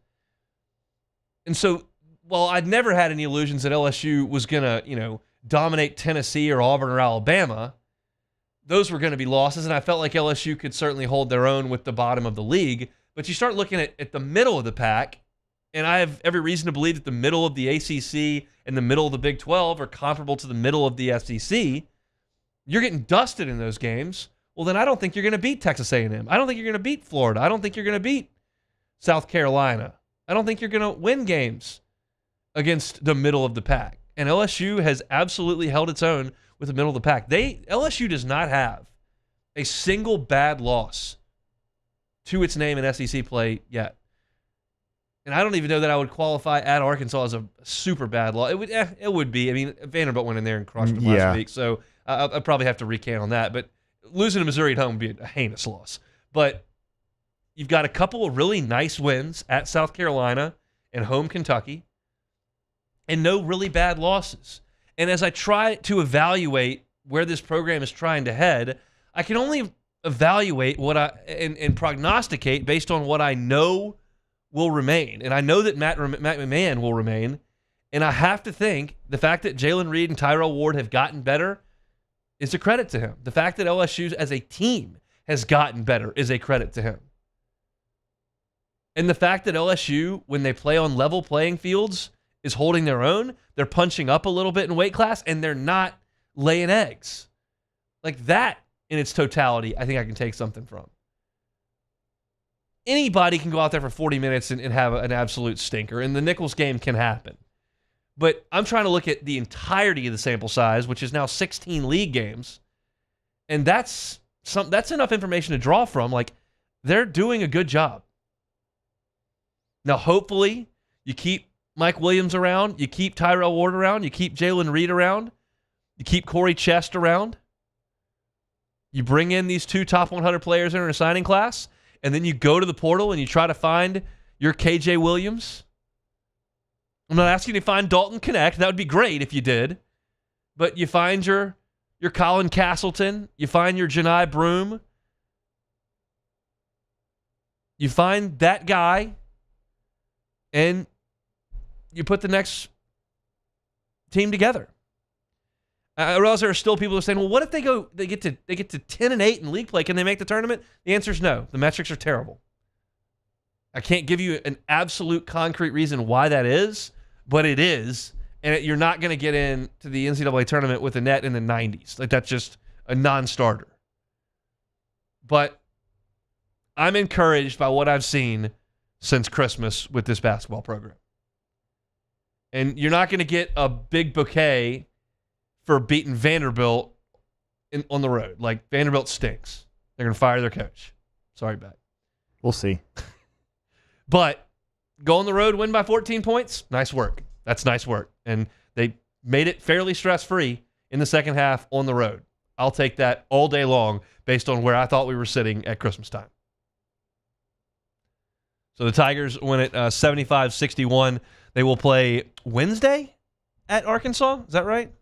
And so, while I'd never had any illusions that LSU was going to, dominate Tennessee or Auburn or Alabama, those were going to be losses, and I felt like LSU could certainly hold their own with the bottom of the league. But you start looking at the middle of the pack, and I have every reason to believe that the middle of the ACC and the middle of the Big 12 are comparable to the middle of the SEC. You're getting dusted in those games. Well, then I don't think you're going to beat Texas A&M. I don't think you're going to beat Florida. I don't think you're going to beat South Carolina. I don't think you're going to win games against the middle of the pack. And LSU has absolutely held its own with the middle of the pack. LSU does not have a single bad loss to its name in SEC play yet. And I don't even know that I would qualify at Arkansas as a super bad loss. It would be. Vanderbilt went in there and crushed them last week, so I'd probably have to recant on that. But losing to Missouri at home would be a heinous loss. But you've got a couple of really nice wins at South Carolina and home Kentucky, and no really bad losses. And as I try to evaluate where this program is trying to head, I can only evaluate and prognosticate based on what I know will remain. And I know that Matt McMahon will remain. And I have to think the fact that Jalen Reed and Tyrell Ward have gotten better is a credit to him. The fact that LSU as a team has gotten better is a credit to him. And the fact that LSU, when they play on level playing fields, is holding their own, they're punching up a little bit in weight class, and they're not laying eggs. Like that, in its totality, I think I can take something from. Anybody can go out there for 40 minutes and have an absolute stinker, and the Nichols game can happen. But I'm trying to look at the entirety of the sample size, which is now 16 league games, and that's enough information to draw from. Like, they're doing a good job. Now, hopefully, you keep Mike Williams around, you keep Tyrell Ward around, you keep Jalen Reed around, you keep Corey Chest around, you bring in these 2 top 100 players in a signing class, and then you go to the portal and you try to find your KJ Williams. I'm not asking you to find Dalton Connect. That would be great if you did. But you find your Colin Castleton, you find your Janai Broom, you find that guy, and you put the next team together. I realize there are still people who are saying, well, what if they get to 10-8 in league play? Can they make the tournament? The answer is no. The metrics are terrible. I can't give you an absolute concrete reason why that is, but it is. And you're not going to get into the NCAA tournament with a net in the 90s. Like, that's just a non-starter. But I'm encouraged by what I've seen since Christmas with this basketball program. And you're not going to get a big bouquet for beating Vanderbilt on the road. Like, Vanderbilt stinks. They're going to fire their coach. Sorry, Beck. We'll see. But go on the road, win by 14 points. Nice work. That's nice work. And they made it fairly stress-free in the second half on the road. I'll take that all day long based on where I thought we were sitting at Christmas time. So the Tigers win it 75-61. They will play Wednesday at Arkansas. Is that right?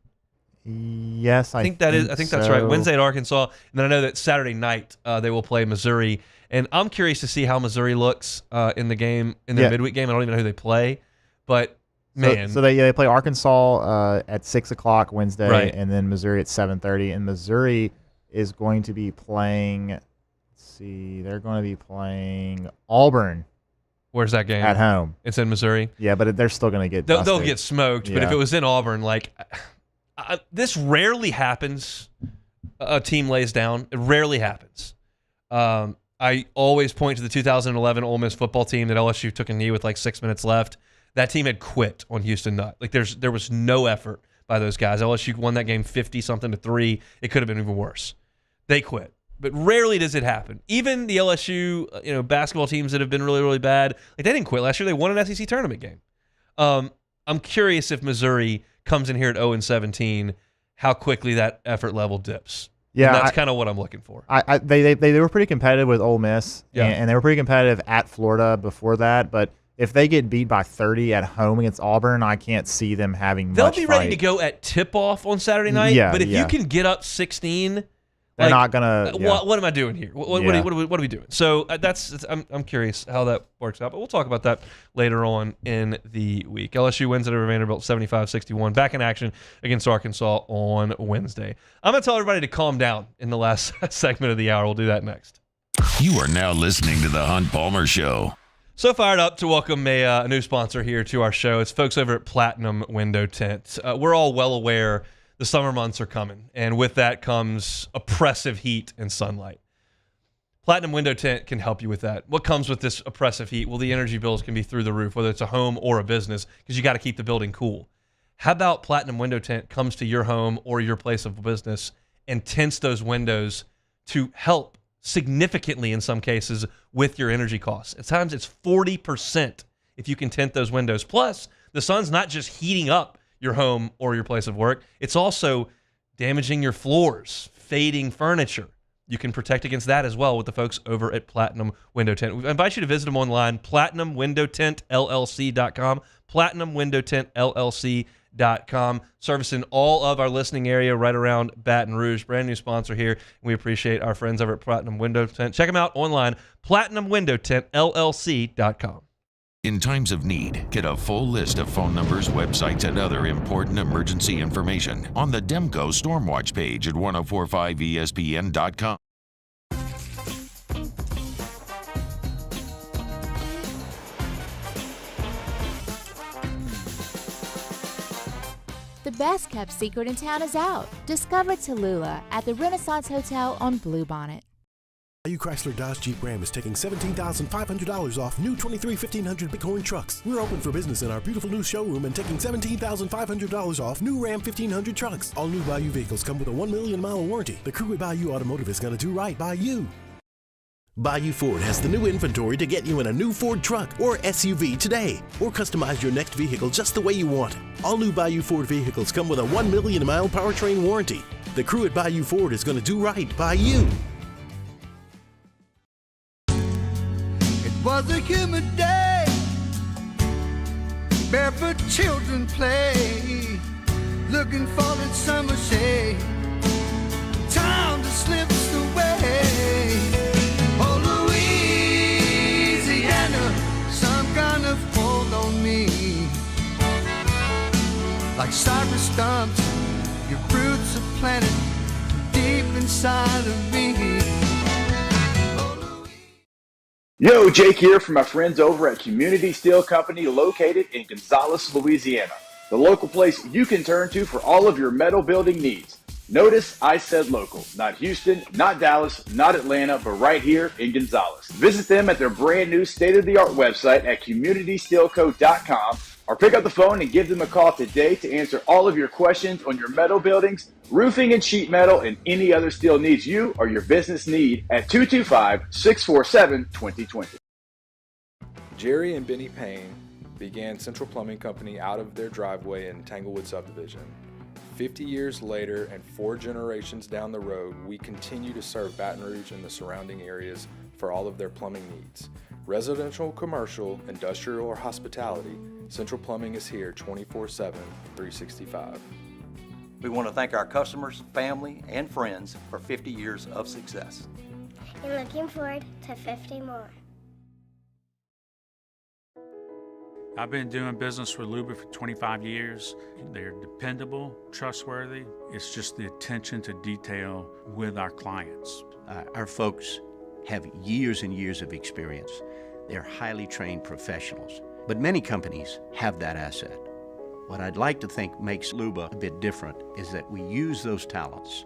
Yes, I think that's right. Wednesday at Arkansas. And then I know that Saturday night they will play Missouri. And I'm curious to see how Missouri looks in the game, in their midweek game. I don't even know who they play. But, man. So they play Arkansas at 6 o'clock Wednesday, right, and then Missouri at 7:30. And Missouri is going to be playing, they're going to be playing Auburn. Where's that game? At home. It's in Missouri. Yeah, but they're still going to get They'll get smoked. Yeah. But if it was in Auburn, this rarely happens. A team lays down. It rarely happens. I always point to the 2011 Ole Miss football team that LSU took a knee with 6 minutes left. that team had quit on Houston Nutt. Like there was no effort by those guys. LSU won that game 50-something to 3. It could have been even worse. They quit. But rarely does it happen. Even the LSU, basketball teams that have been really, really bad, like they didn't quit last year. They won an SEC tournament game. I'm curious if Missouri comes in here at 0-17, how quickly that effort level dips. Yeah, and that's kind of what I'm looking for. They were pretty competitive with Ole Miss, Yeah. and they were pretty competitive at Florida before that. But if they get beat by 30 at home against Auburn, I can't see them having They'll much be ready fight. to go at tip-off on Saturday night, Yeah, but if yeah. you can get up 16... They're not gonna. Yeah. What am I doing here? What are we doing? So I'm curious how that works out, but we'll talk about that later on in the week. LSU wins at over Vanderbilt 75-61. Back in action against Arkansas on Wednesday. I'm gonna tell everybody to calm down in the last segment of the hour. We'll do that next. You are now listening to the Hunt Palmer Show. So fired up to welcome a new sponsor here to our show. It's folks over at Platinum Window Tint. We're all well aware the summer months are coming, and with that comes oppressive heat and sunlight. Platinum Window Tint can help you with that. What comes with this oppressive heat? Well, the energy bills can be through the roof, whether it's a home or a business, because you got to keep the building cool. How about Platinum Window Tint comes to your home or your place of business and tints those windows to help significantly, in some cases, with your energy costs. At times, it's 40% if you can tint those windows. Plus, the sun's not just heating up your home or your place of work. It's also damaging your floors, fading furniture. You can protect against that as well with the folks over at Platinum Window Tint. I invite you to visit them online, PlatinumWindowTintLLC.com, PlatinumWindowTintLLC.com, servicing all of our listening area right around Baton Rouge. Brand new sponsor here, and we appreciate our friends over at Platinum Window Tint. Check them out online, PlatinumWindowTintLLC.com. In times of need, get a full list of phone numbers, websites, and other important emergency information on the Demco Stormwatch page at 1045ESPN.com. The best kept secret in town is out. Discover Tallulah at the Renaissance Hotel on Bluebonnet. Chrysler Dodge Jeep Ram is taking $17,500 off new 23 1500 Bighorn trucks. We're open for business in our beautiful new showroom and taking $17,500 off new Ram 1500 trucks. All new Bayou vehicles come with a 1 million mile warranty. The crew at Bayou Automotive is going to do right by you. Bayou Ford has the new inventory to get you in a new Ford truck or SUV today, or customize your next vehicle just the way you want it. All new Bayou Ford vehicles come with a 1 million mile powertrain warranty. The crew at Bayou Ford is going to do right by you. It was a humid day, barefoot children play, looking for that summer shade. Time just slips away. Oh, Louisiana, some kind of hold on me. Like cypress stumps, your roots are planted deep inside of me. Yo, Jake here from my friends over at Community Steel Company located in Gonzales, Louisiana. The local place you can turn to for all of your metal building needs. Notice I said local, not Houston, not Dallas, not Atlanta, but right here in Gonzales. Visit them at their brand new state-of-the-art website at communitysteelco.com or pick up the phone and give them a call today to answer all of your questions on your metal buildings, roofing and sheet metal, and any other steel needs you or your business need at 225-647-2020. Jerry and Benny Payne began Central Plumbing Company out of their driveway in Tanglewood Subdivision. 50 years later and 4 generations down the road, we continue to serve Baton Rouge and the surrounding areas for all of their plumbing needs. Residential, commercial, industrial, or hospitality, Central Plumbing is here 24/7, 365. We want to thank our customers, family, and friends for 50 years of success. And looking forward to 50 more. I've been doing business with Luba for 25 years. They're dependable, trustworthy. It's just the attention to detail with our clients. Our folks have years and years of experience. They're highly trained professionals, but many companies have that asset. What I'd like to think makes Luba a bit different is that we use those talents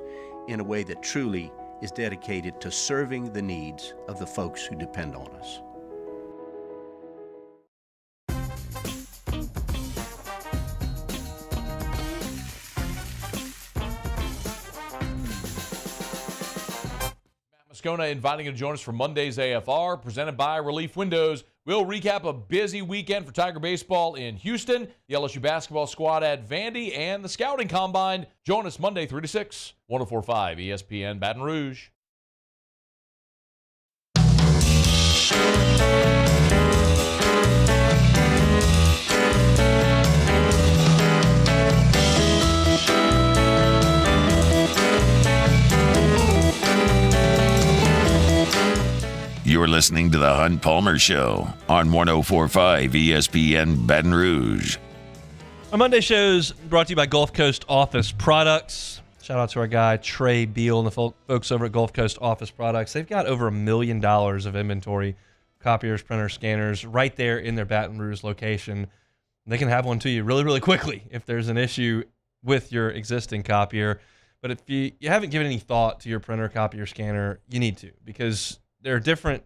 in a way that truly is dedicated to serving the needs of the folks who depend on us. Moscona inviting you to join us for Monday's AFR, presented by Relief Windows. We'll recap a busy weekend for Tiger baseball in Houston, the LSU basketball squad at Vandy, and the scouting combine. Join us Monday 3 to 6, 104.5 ESPN Baton Rouge. You're listening to the Hunt Palmer Show on 104.5 ESPN Baton Rouge. Our Monday show's brought to you by Gulf Coast Office Products. Shout out to our guy Trey Beal and the folks over at Gulf Coast Office Products. They've got over $1 million of inventory, copiers, printers, scanners, right there in their Baton Rouge location. They can have one to you really, really quickly if there's an issue with your existing copier. But if you haven't given any thought to your printer, copier, scanner, you need to, because there are different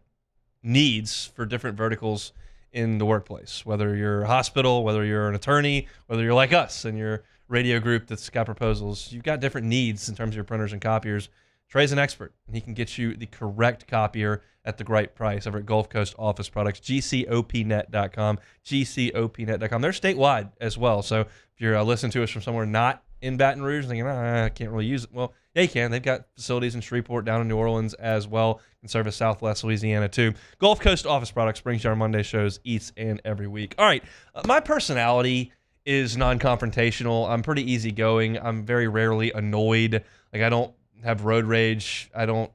needs for different verticals in the workplace, whether you're a hospital, whether you're an attorney, whether you're like us and your radio group that's got proposals. You've got different needs in terms of your printers and copiers. Trey's an expert, and he can get you the correct copier at the right price over at Gulf Coast Office Products, gcopnet.com, gcopnet.com. They're statewide as well, so if you're listening to us from somewhere not in Baton Rouge thinking, I can't really use it, well, yeah, you can. They've got facilities in Shreveport, down in New Orleans as well, and service Southwest Louisiana too. Gulf Coast Office Products brings you our Monday shows each and every week. All right, my personality is non-confrontational. I'm pretty easygoing. I'm very rarely annoyed. Like, I don't have road rage. I'm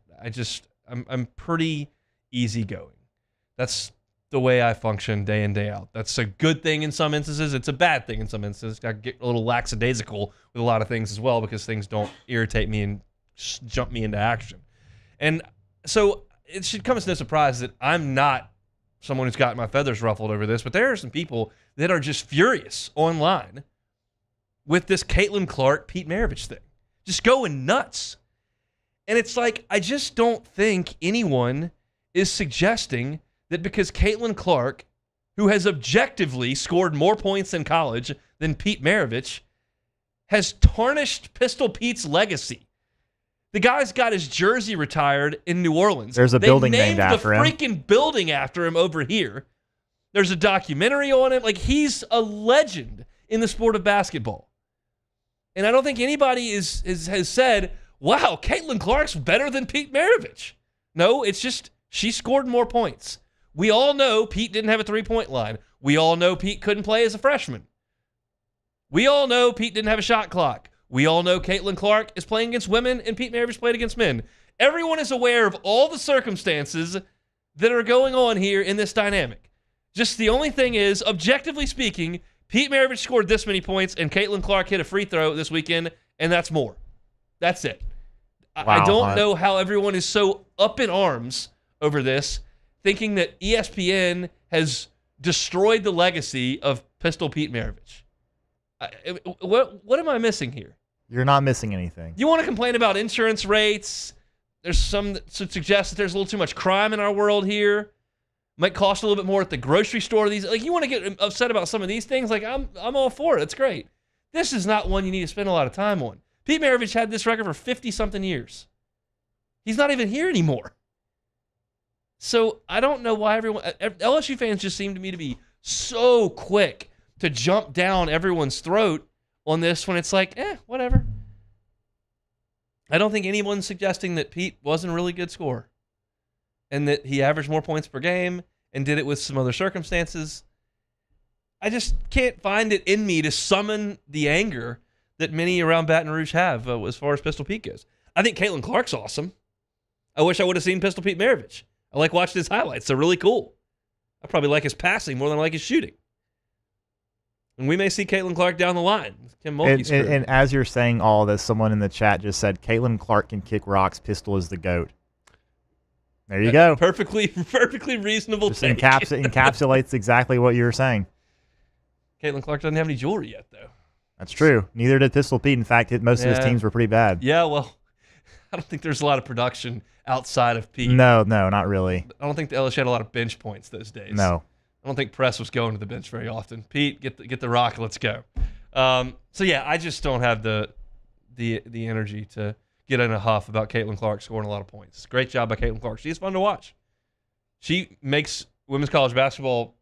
pretty easygoing. That's the way I function day in, day out. That's a good thing in some instances. It's a bad thing in some instances. I get a little lackadaisical with a lot of things as well because things don't irritate me and jump me into action. And so it should come as no surprise that I'm not someone who's got my feathers ruffled over this, but there are some people that are just furious online with this Caitlin Clark, Pete Maravich thing. Just going nuts. And it's like, I just don't think anyone is suggesting that because Caitlin Clark, who has objectively scored more points in college than Pete Maravich, has tarnished Pistol Pete's legacy. The guy's got his jersey retired in New Orleans. There's a building named after him. They named the freaking building after him over here. There's a documentary on him. Like, he's a legend in the sport of basketball. And I don't think anybody has said, wow, Caitlin Clark's better than Pete Maravich. No, it's just she scored more points. We all know Pete didn't have a three-point line. We all know Pete couldn't play as a freshman. We all know Pete didn't have a shot clock. We all know Caitlin Clark is playing against women and Pete Maravich played against men. Everyone is aware of all the circumstances that are going on here in this dynamic. Just the only thing is, objectively speaking, Pete Maravich scored this many points and Caitlin Clark hit a free throw this weekend, and that's more. That's it. Wow, I don't know how everyone is so up in arms over this, thinking that ESPN has destroyed the legacy of Pistol Pete Maravich. What am I missing here? You're not missing anything. You want to complain about insurance rates? There's some that suggest that there's a little too much crime in our world here. Might cost a little bit more at the grocery store. You want to get upset about some of these things? Like, I'm all for it. It's great. This is not one you need to spend a lot of time on. Pete Maravich had this record for 50-something years. He's not even here anymore. So I don't know why LSU fans just seem to me to be so quick to jump down everyone's throat on this when it's like, whatever. I don't think anyone's suggesting that Pete wasn't a really good scorer and that he averaged more points per game and did it with some other circumstances. I just can't find it in me to summon the anger that many around Baton Rouge have as far as Pistol Pete goes. I think Caitlin Clark's awesome. I wish I would have seen Pistol Pete Maravich. I like watching his highlights. They're really cool. I probably like his passing more than I like his shooting. And we may see Caitlin Clark down the line. Kim Mulkey's crew. And as you're saying all this, someone in the chat just said, Caitlin Clark can kick rocks. Pistol is the GOAT. There you go. Perfectly reasonable just take. Encapsulates exactly what you were saying. Caitlin Clark doesn't have any jewelry yet, though. That's true. Neither did Pistol Pete. In fact, most of his teams were pretty bad. Yeah, well, I don't think there's a lot of production outside of Pete. No, not really. I don't think the LSU had a lot of bench points those days. No. I don't think Press was going to the bench very often. Pete, get the rock, let's go. So yeah, I just don't have the energy to get in a huff about Caitlin Clark scoring a lot of points. Great job by Caitlin Clark. She's fun to watch. She makes women's college basketball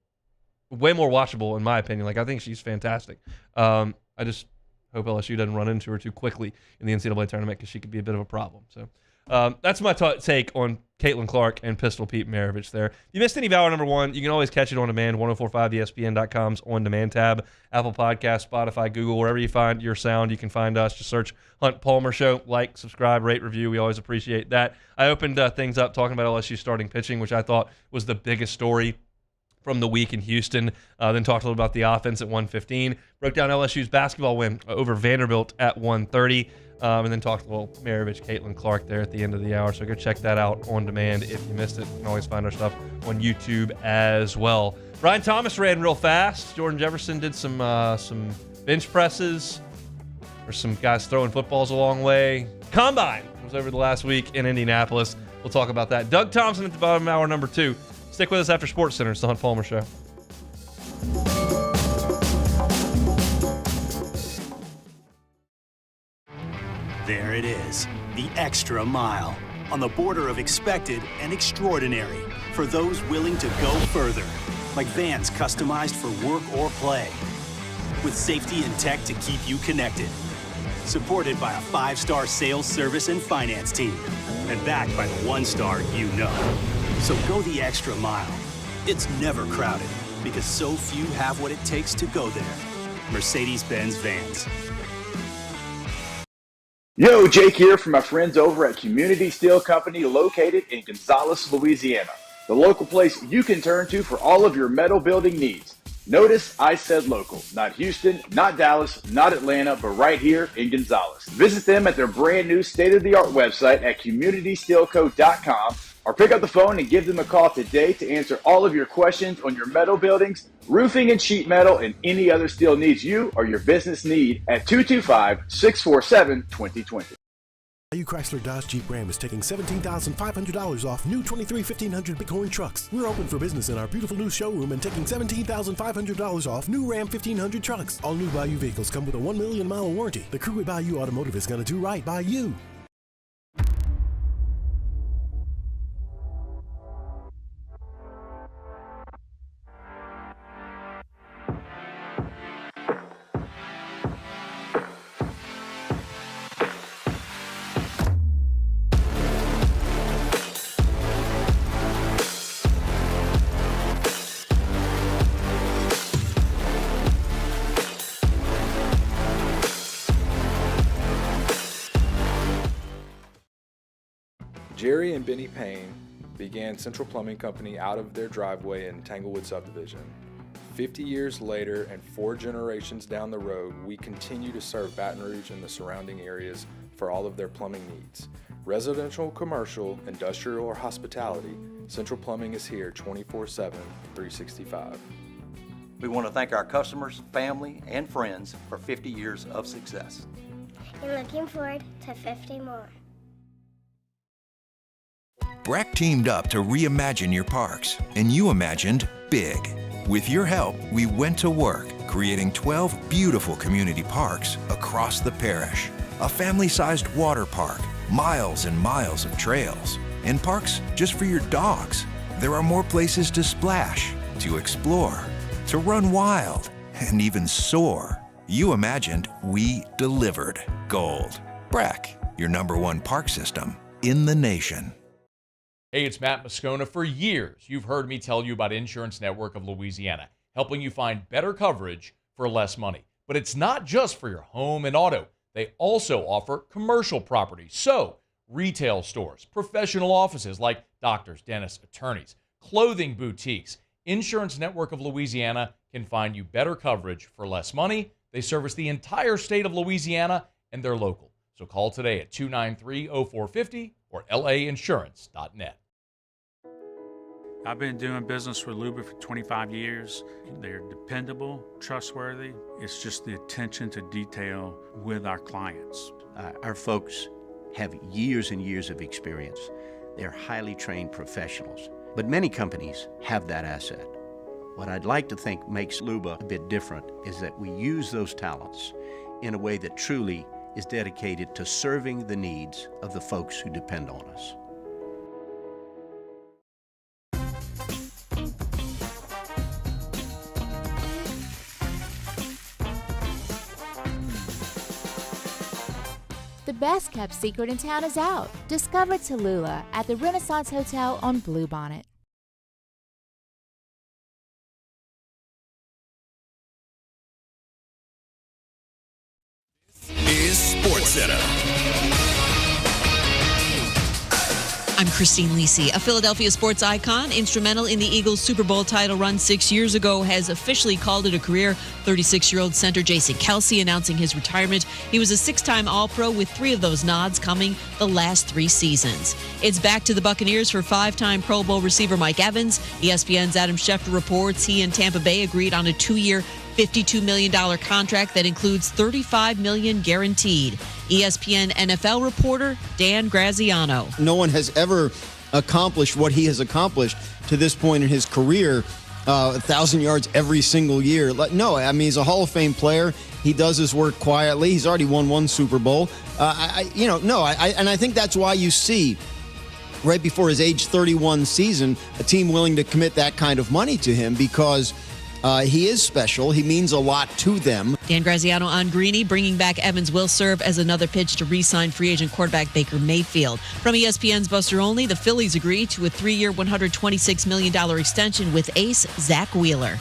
way more watchable, in my opinion. Like, I think she's fantastic. I just hope LSU doesn't run into her too quickly in the NCAA tournament because she could be a bit of a problem. So that's my take on Caitlin Clark and Pistol Pete Maravich there. If you missed any of hour number one, you can always catch it on demand, 1045ESPN.com's on-demand tab, Apple Podcasts, Spotify, Google, wherever you find your sound, you can find us. Just search Hunt Palmer Show. Like, subscribe, rate, review. We always appreciate that. I opened things up talking about LSU starting pitching, which I thought was the biggest story from the week in Houston. Then talked a little about the offense at 1:15. Broke down LSU's basketball win over Vanderbilt at 1:30. And then talked a little Maravich, Caitlin Clark there at the end of the hour. So go check that out on demand if you missed it. You can always find our stuff on YouTube as well. Brian Thomas ran real fast. Jordan Jefferson did some bench presses. There's some guys throwing footballs a long way. Combine was over the last week in Indianapolis. We'll talk about that. Doug Thompson at the bottom of hour number 2. Stick with us after Sports Center. It's the Hunt Palmer Show. There it is, the extra mile, on the border of expected and extraordinary for those willing to go further, like vans customized for work or play, with safety and tech to keep you connected, supported by a 5-star sales, service, and finance team, and backed by the 1-star you know. So go the extra mile. It's never crowded because so few have what it takes to go there. Mercedes-Benz Vans. Yo, Jake here from my friends over at Community Steel Company located in Gonzales, Louisiana. The local place you can turn to for all of your metal building needs. Notice I said local, not Houston, not Dallas, not Atlanta, but right here in Gonzales. Visit them at their brand new state-of-the-art website at communitysteelco.com or pick up the phone and give them a call today to answer all of your questions on your metal buildings, roofing and sheet metal, and any other steel needs you or your business need at 225-647-2020. Value Chrysler Dodge Jeep Ram is taking $17,500 off new 23 1500 Bighorn trucks. We're open for business in our beautiful new showroom and taking $17,500 off new Ram 1500 trucks. All new Bayou vehicles come with a 1 million mile warranty. The crew at Bayou Automotive is going to do right by you. Jerry and Benny Payne began Central Plumbing Company out of their driveway in Tanglewood subdivision. 50 years later and 4 generations down the road, we continue to serve Baton Rouge and the surrounding areas for all of their plumbing needs. Residential, commercial, industrial, or hospitality, Central Plumbing is here 24/7, 365. We want to thank our customers, family, and friends for 50 years of success. And looking forward to 50 more. Breck teamed up to reimagine your parks, and you imagined big. With your help, we went to work, creating 12 beautiful community parks across the parish. A family-sized water park, miles and miles of trails, and parks just for your dogs. There are more places to splash, to explore, to run wild, and even soar. You imagined, we delivered. Gold. Breck, your #1 park system in the nation. Hey, it's Matt Moscona. For years, you've heard me tell you about Insurance Network of Louisiana, helping you find better coverage for less money. But it's not just for your home and auto. They also offer commercial property. So, retail stores, professional offices like doctors, dentists, attorneys, clothing boutiques. Insurance Network of Louisiana can find you better coverage for less money. They service the entire state of Louisiana, and they're local. So call today at 293-0450 or lainsurance.net. I've been doing business with Luba for 25 years. They're dependable, trustworthy. It's just the attention to detail with our clients. Our folks have years and years of experience. They're highly trained professionals. But many companies have that asset. What I'd like to think makes Luba a bit different is that we use those talents in a way that truly is dedicated to serving the needs of the folks who depend on us. The best kept secret in town is out. Discover Tallulah at the Renaissance Hotel on Bluebonnet. Is SportsCenter. I'm Christine Lisi. A Philadelphia sports icon, instrumental in the Eagles' Super Bowl title run 6 years ago, has officially called it a career. 36-year-old center Jason Kelce announcing his retirement. He was a 6-time All-Pro with 3 of those nods coming the last 3 seasons. It's back to the Buccaneers for 5-time Pro Bowl receiver Mike Evans. ESPN's Adam Schefter reports he and Tampa Bay agreed on a 2-year, $52 million contract that includes $35 million guaranteed. ESPN NFL reporter Dan Graziano. No one has ever accomplished what he has accomplished to this point in his career, 1,000 yards every single year. No, I mean, he's a Hall of Fame player. He does his work quietly. He's already won 1 Super Bowl. I think that's why you see right before his age 31 season a team willing to commit that kind of money to him because he is special. He means a lot to them. Dan Graziano on Greeny. Bringing back Evans will serve as another pitch to re-sign free agent quarterback Baker Mayfield. From ESPN's Buster Olney, the Phillies agree to a 3-year, $126 million extension with ace Zach Wheeler.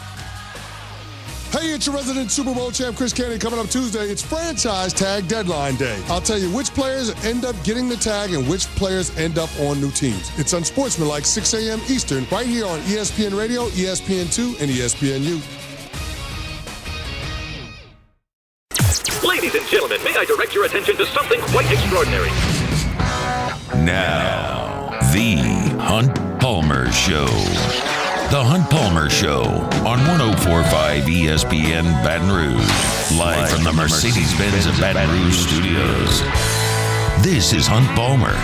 Hey, it's your resident Super Bowl champ, Chris Candy. Coming up Tuesday, it's franchise tag deadline day. I'll tell you which players end up getting the tag and which players end up on new teams. It's Unsportsmanlike, 6 a.m. Eastern, right here on ESPN Radio, ESPN2, and ESPNU. Ladies and gentlemen, may I direct your attention to something quite extraordinary? Now, the Hunt Palmer Show. The Hunt Palmer Show on 104.5 ESPN Baton Rouge. Live from the Mercedes-Benz of Baton Rouge studios. This is Hunt Palmer.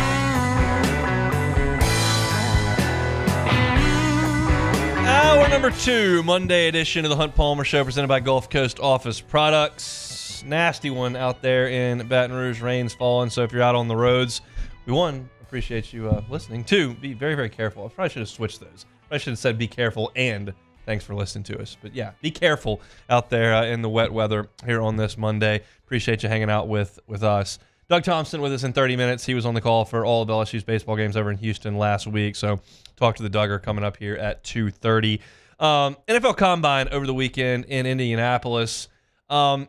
Hour number 2, Monday edition of the Hunt Palmer Show, presented by Gulf Coast Office Products. Nasty one out there in Baton Rouge. Rain's falling, so if you're out on the roads, we appreciate you listening. 2, be very, very careful. I probably should have switched those. I should have said be careful and thanks for listening to us. But yeah, be careful out there in the wet weather here on this Monday. Appreciate you hanging out with us. Doug Thompson with us in 30 minutes. He was on the call for all of LSU's baseball games over in Houston last week. So talk to the Duggar coming up here at 2:30. NFL Combine over the weekend in Indianapolis. My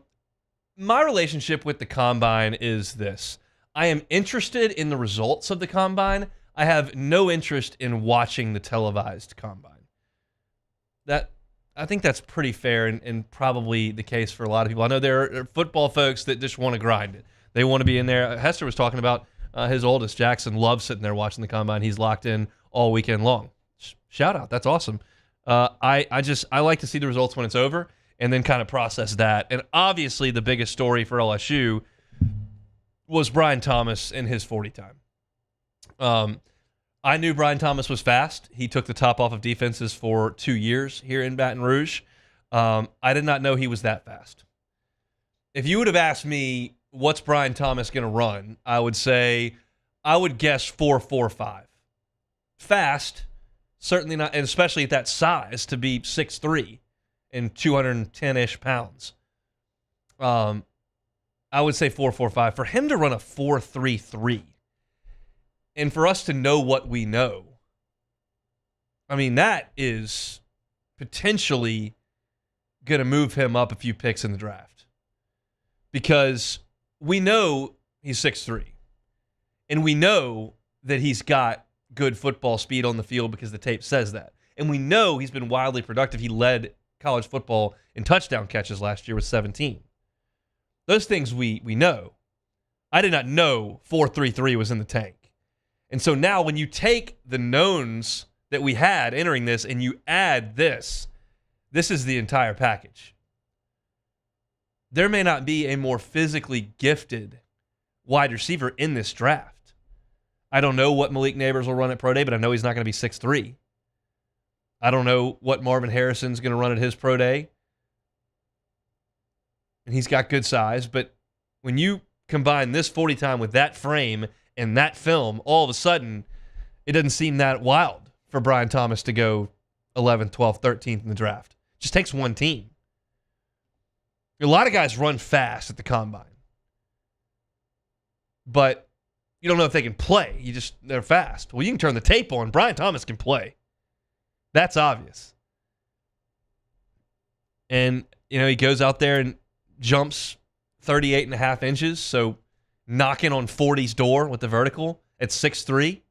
relationship with the Combine is this. I am interested in the results of the Combine. I have no interest in watching the televised Combine. I think that's pretty fair and probably the case for a lot of people. I know there are football folks that just want to grind it. They want to be in there. Hester was talking about his oldest, Jackson, loves sitting there watching the Combine. He's locked in all weekend long. Shout out. That's awesome. I like to see the results when it's over and then kind of process that. And obviously the biggest story for LSU was Brian Thomas in his 40 time. I knew Brian Thomas was fast. He took the top off of defenses for 2 years here in Baton Rouge. I did not know he was that fast. If you would have asked me, what's Brian Thomas going to run, I would guess 4.45. Fast, certainly not, and especially at that size, to be 6'3" and 210-ish pounds. I would say 4.45. For him to run a 4.33, and for us to know what we know, I mean, that is potentially going to move him up a few picks in the draft. Because we know he's 6'3", and we know that he's got good football speed on the field because the tape says that. And we know he's been wildly productive. He led college football in touchdown catches last year with 17. Those things we know. I did not know 4.33 was in the tank. And so now when you take the knowns that we had entering this and you add this is the entire package. There may not be a more physically gifted wide receiver in this draft. I don't know what Malik Neighbors will run at Pro Day, but I know he's not going to be 6'3". I don't know what Marvin Harrison's going to run at his Pro Day. And he's got good size, but when you combine this 40 time with that frame and that film, all of a sudden, it doesn't seem that wild for Brian Thomas to go 11th, 12th, 13th in the draft. It just takes one team. A lot of guys run fast at the combine, but you don't know if they can play. They're fast. Well, you can turn the tape on. Brian Thomas can play. That's obvious. And, he goes out there and jumps 38.5 inches, so knocking on 40's door with the vertical at 6'3".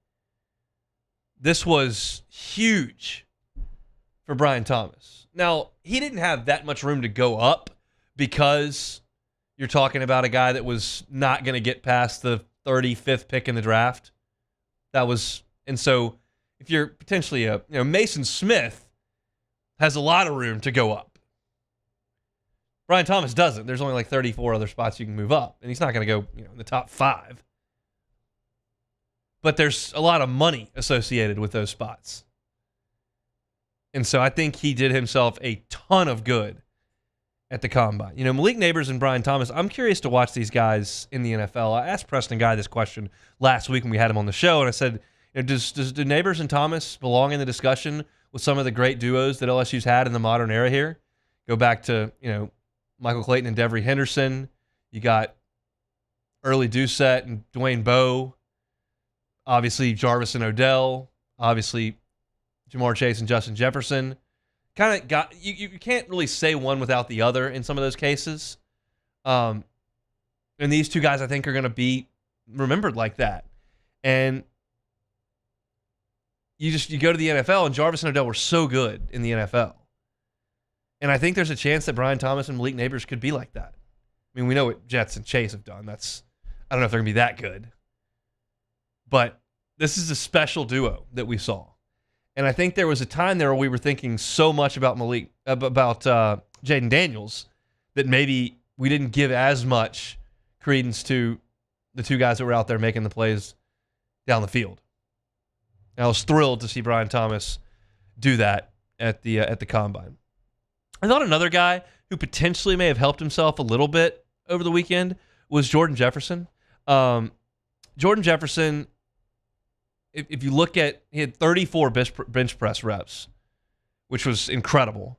This was huge for Brian Thomas. Now, he didn't have that much room to go up because you're talking about a guy that was not going to get past the 35th pick in the draft. And so if you're potentially Mason Smith has a lot of room to go up. Brian Thomas doesn't. There's only like 34 other spots you can move up, and he's not going to go, in the top 5. But there's a lot of money associated with those spots. And so I think he did himself a ton of good at the combine. Malik Neighbors and Brian Thomas, I'm curious to watch these guys in the NFL. I asked Preston Guy this question last week when we had him on the show, and I said, do Neighbors and Thomas belong in the discussion with some of the great duos that LSU's had in the modern era here? Go back to, Michael Clayton and Devery Henderson. You got Early Doucette and Dwayne Bowe. Obviously, Jarvis and Odell. Obviously, Jamar Chase and Justin Jefferson. Kind of got you can't really say one without the other in some of those cases. And these two guys, I think, are going to be remembered like that. And you go to the NFL, and Jarvis and Odell were so good in the NFL. And I think there's a chance that Brian Thomas and Malik Neighbors could be like that. I mean, we know what Jets and Chase have done. I don't know if they're going to be that good. But this is a special duo that we saw. And I think there was a time there where we were thinking so much about Jaden Daniels that maybe we didn't give as much credence to the two guys that were out there making the plays down the field. And I was thrilled to see Brian Thomas do that at the combine. I thought another guy who potentially may have helped himself a little bit over the weekend was Jordan Jefferson. Jordan Jefferson, if you look at, he had 34 bench press reps, which was incredible.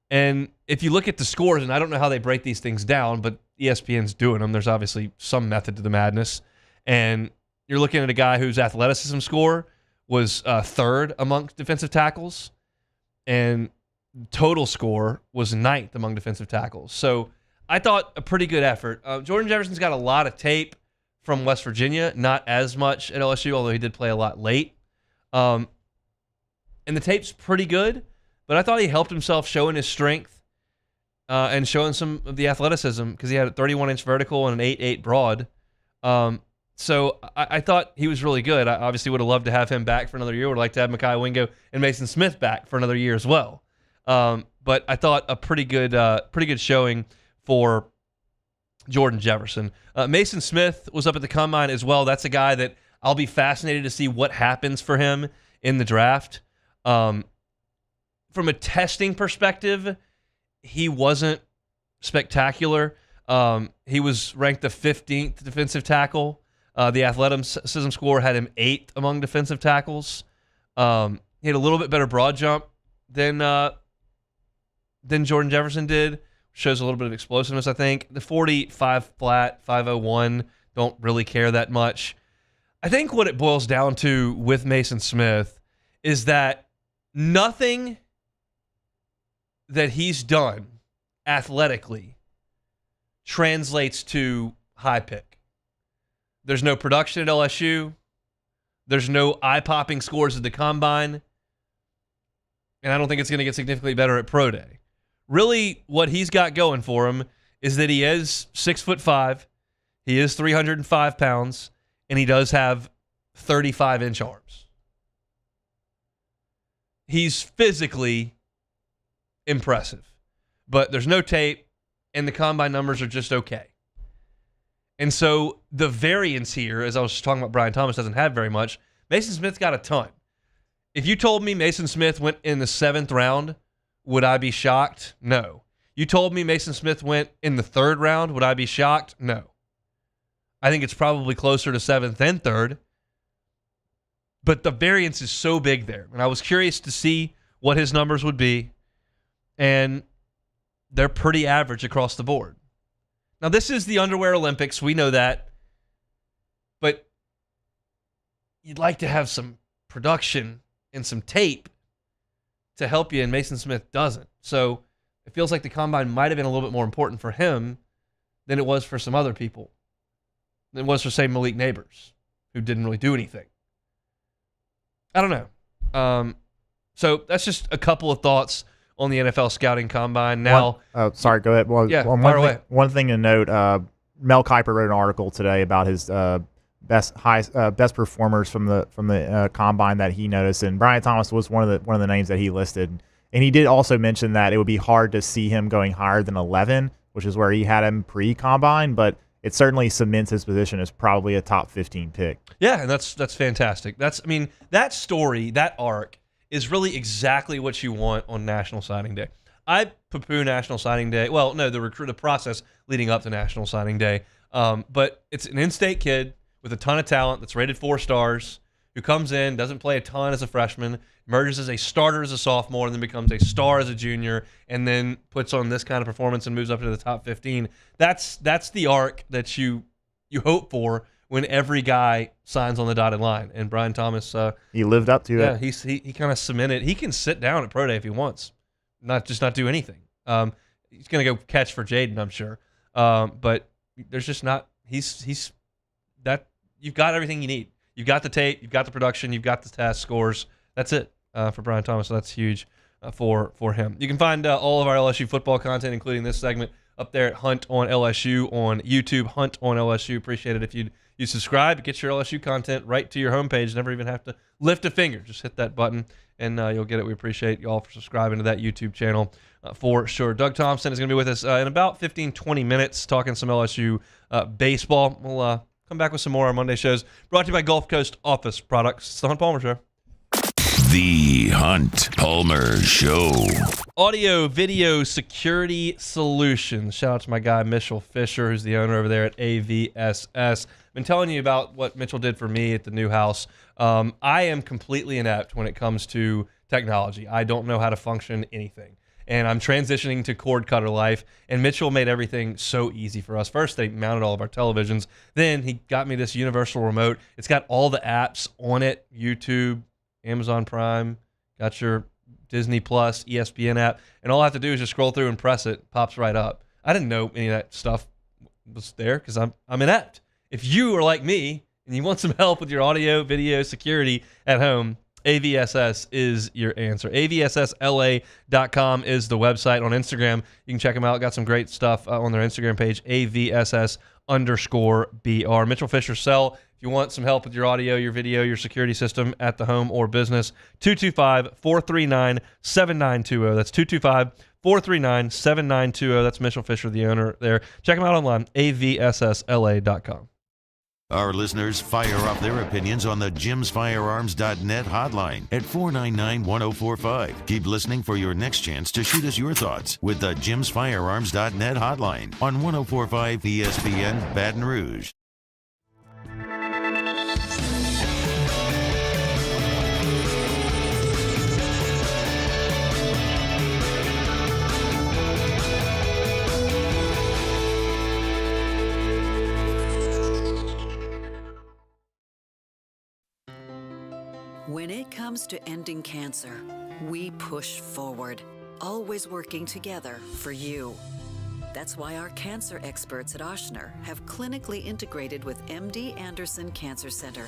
And if you look at the scores, and I don't know how they break these things down, but ESPN's doing them. There's obviously some method to the madness. And you're looking at a guy whose athleticism score was third among defensive tackles, and total score was 9th among defensive tackles. So I thought a pretty good effort. Jordan Jefferson's got a lot of tape from West Virginia, not as much at LSU, although he did play a lot late. And the tape's pretty good, but I thought he helped himself showing his strength and showing some of the athleticism because he had a 31-inch vertical and an 8'8 broad. So I thought he was really good. I obviously would have loved to have him back for another year. Would like to have Mekhi Wingo and Mason Smith back for another year as well. But I thought a pretty good showing for Jordan Jefferson. Mason Smith was up at the combine as well. That's a guy that I'll be fascinated to see what happens for him in the draft. From a testing perspective, he wasn't spectacular. He was ranked the 15th defensive tackle. The athleticism score had him 8th among defensive tackles. He had a little bit better broad jump than Jordan Jefferson did. Shows a little bit of explosiveness, I think. The 45 flat, 501, don't really care that much. I think what it boils down to with Mason Smith is that nothing that he's done athletically translates to high pick. There's no production at LSU. There's no eye-popping scores at the combine. And I don't think it's going to get significantly better at Pro Day. Really, what he's got going for him is that he is 6'5", he is 305 pounds, and he does have 35-inch arms. He's physically impressive, but there's no tape, and the combine numbers are just okay. And so the variance here, as I was talking about, Brian Thomas doesn't have very much. Mason Smith's got a ton. If you told me Mason Smith went in the 7th round, would I be shocked? No. You told me Mason Smith went in the 3rd round, would I be shocked? No. I think it's probably closer to 7th and 3rd. But the variance is so big there. And I was curious to see what his numbers would be. And they're pretty average across the board. Now, this is the underwear Olympics. We know that. But you'd like to have some production and some tape to help you, and Mason Smith doesn't. So it feels like the combine might have been a little bit more important for him than it was for some other people. Than it was for, say, Malik Neighbors, who didn't really do anything. I don't know. So that's just a couple of thoughts on the NFL scouting combine. Now, sorry, go ahead. Well, yeah, fire away. One thing to note: Mel Kiper wrote an article today about his best performers from the combine that he noticed, and Brian Thomas was one of the names that he listed. And he did also mention that it would be hard to see him going higher than 11, which is where he had him pre-combine, but it certainly cements his position as probably a top 15 pick. Yeah, and that's fantastic. That story, that arc, is really exactly what you want on National Signing Day. I poo-poo National Signing Day. Well, no, the process leading up to National Signing Day. But it's an in-state kid with a ton of talent that's rated 4 stars, who comes in, doesn't play a ton as a freshman, emerges as a starter as a sophomore, and then becomes a star as a junior, and then puts on this kind of performance and moves up to the top 15. That's the arc that you hope for when every guy signs on the dotted line. And Brian Thomas, he lived up to it. Yeah, he kind of cemented. He can sit down at Pro Day if he wants, not do anything. He's going to go catch for Jaden, I'm sure. But there's just not. He's that. You've got everything you need. You've got the tape. You've got the production. You've got the test scores. That's it for Brian Thomas. So that's huge for him. You can find all of our LSU football content, including this segment, up there at Hunt on LSU on YouTube. Hunt on LSU. Appreciate it if you subscribe. Get your LSU content right to your homepage. Never even have to lift a finger. Just hit that button, and you'll get it. We appreciate you all for subscribing to that YouTube channel for sure. Doug Thompson is going to be with us in about 15-20 minutes talking some LSU baseball. We'll come back with some more on our Monday shows. Brought to you by Gulf Coast Office Products. It's the Hunt Palmer Show. The Hunt Palmer Show. Audio, video, security solutions. Shout out to my guy, Mitchell Fisher, who's the owner over there at AVSS. Been telling you about what Mitchell did for me at the new house. I am completely inept when it comes to technology. I don't know how to function anything. And I'm transitioning to cord cutter life, and Mitchell made everything so easy for us. First, they mounted all of our televisions. Then he got me this universal remote. It's got all the apps on it, YouTube, Amazon Prime, got your Disney Plus, ESPN app, and all I have to do is just scroll through and press it. Pops right up. I didn't know any of that stuff was there because I'm inept. If you are like me and you want some help with your audio, video, security at home, AVSS is your answer. AVSSLA.com is the website. On Instagram, you can check them out. Got some great stuff on their Instagram page, AVSS_BR. Mitchell Fisher Cell. If you want some help with your audio, your video, your security system at the home or business, 225-439-7920. That's 225-439-7920. That's Mitchell Fisher, the owner there. Check them out online, AVSSLA.com. Our listeners fire off their opinions on the jimsfirearms.net hotline at 499-1045. Keep listening for your next chance to shoot us your thoughts with the jimsfirearms.net hotline on 1045 ESPN Baton Rouge. When it comes to ending cancer, we push forward, always working together for you. That's why our cancer experts at Ochsner have clinically integrated with MD Anderson Cancer Center.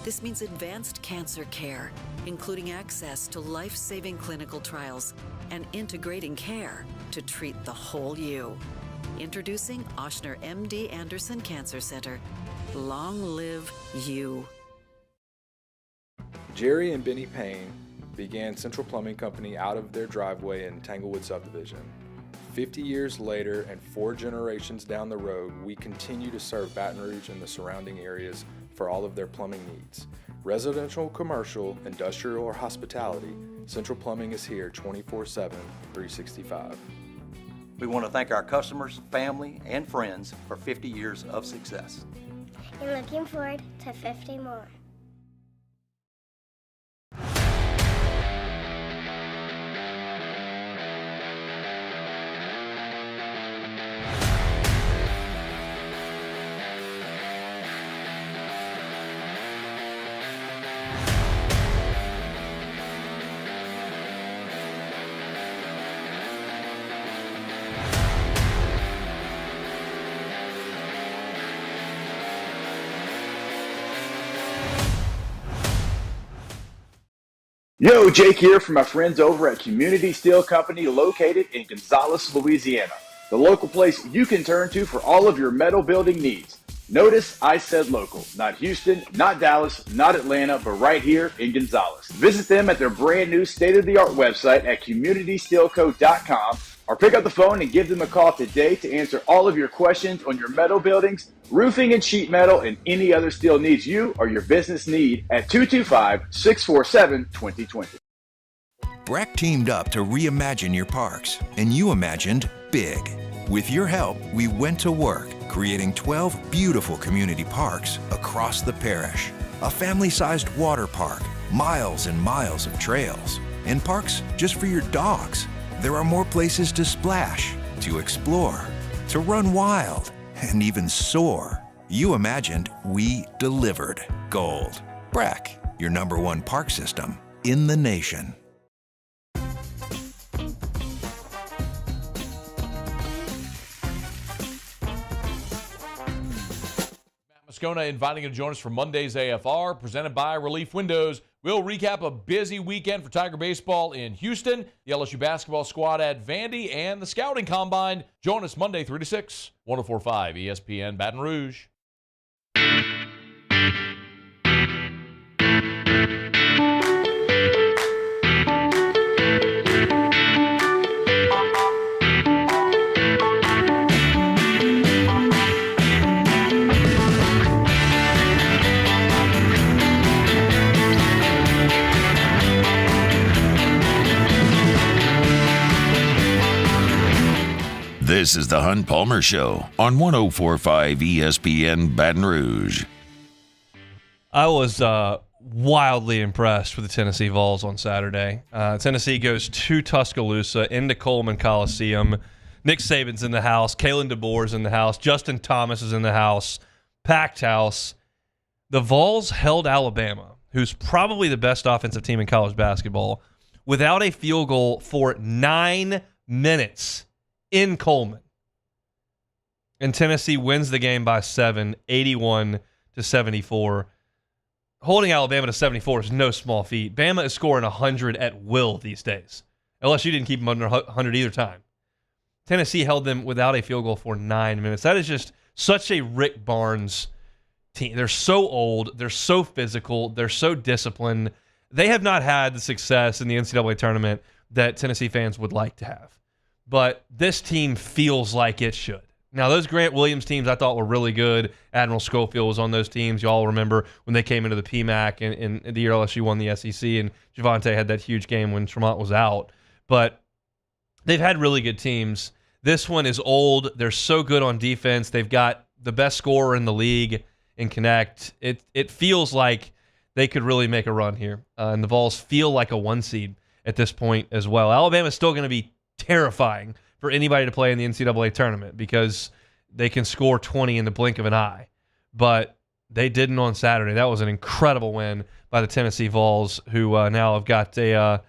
This means advanced cancer care, including access to life-saving clinical trials and integrating care to treat the whole you. Introducing Ochsner MD Anderson Cancer Center. Long live you. Jerry and Benny Payne began Central Plumbing Company out of their driveway in Tanglewood subdivision. 50 years later and 4 generations down the road, we continue to serve Baton Rouge and the surrounding areas for all of their plumbing needs. Residential, commercial, industrial, or hospitality, Central Plumbing is here 24/7, 365. We want to thank our customers, family, and friends for 50 years of success. and looking forward to 50 more. Yo, Jake here from my friends over at Community Steel Company located in Gonzales, Louisiana. The local place you can turn to for all of your metal building needs. Notice I said local, not Houston, not Dallas, not Atlanta, but right here in Gonzales. Visit them at their brand new state-of-the-art website at communitysteelco.com or pick up the phone and give them a call today to answer all of your questions on your metal buildings, roofing and sheet metal, and any other steel needs you or your business need at 225-647-2020. Breck teamed up to reimagine your parks, and you imagined big. With your help, we went to work, creating 12 beautiful community parks across the parish. A family-sized water park, miles and miles of trails, and parks just for your dogs. There are more places to splash, to explore, to run wild, and even soar. You imagined, we delivered gold. Breck, your #1 park system in the nation. Moscona inviting you to join us for Monday's AFR, presented by Relief Windows. We'll recap a busy weekend for Tiger baseball in Houston, the LSU basketball squad at Vandy, and the scouting combine. Join us Monday 3 to 6, 104.5 ESPN Baton Rouge. This is the Hunt Palmer Show on 104.5 ESPN Baton Rouge. I was wildly impressed with the Tennessee Vols on Saturday. Tennessee goes to Tuscaloosa into Coleman Coliseum. Nick Saban's in the house. Kalen DeBoer's in the house. Justin Thomas is in the house. Packed house. The Vols held Alabama, who's probably the best offensive team in college basketball, without a field goal for 9 minutes. In Coleman. And Tennessee wins the game by 7, 81-74. Holding Alabama to 74 is no small feat. Bama is scoring 100 at will these days. LSU didn't keep them under 100 either time. Tennessee held them without a field goal for 9 minutes. That is just such a Rick Barnes team. They're so old. They're so physical. They're so disciplined. They have not had the success in the NCAA tournament that Tennessee fans would like to have. But this team feels like it should. Now, those Grant Williams teams I thought were really good. Admiral Schofield was on those teams. You all remember when they came into the PMAC in the year LSU won the SEC, and Javante had that huge game when Tremont was out. But they've had really good teams. This one is old. They're so good on defense. They've got the best scorer in the league in Connect. It feels like they could really make a run here. And the Vols feel like a 1 seed at this point as well. Alabama's still going to be terrifying for anybody to play in the NCAA tournament because they can score 20 in the blink of an eye. But they didn't on Saturday. That was an incredible win by the Tennessee Vols, who now have got a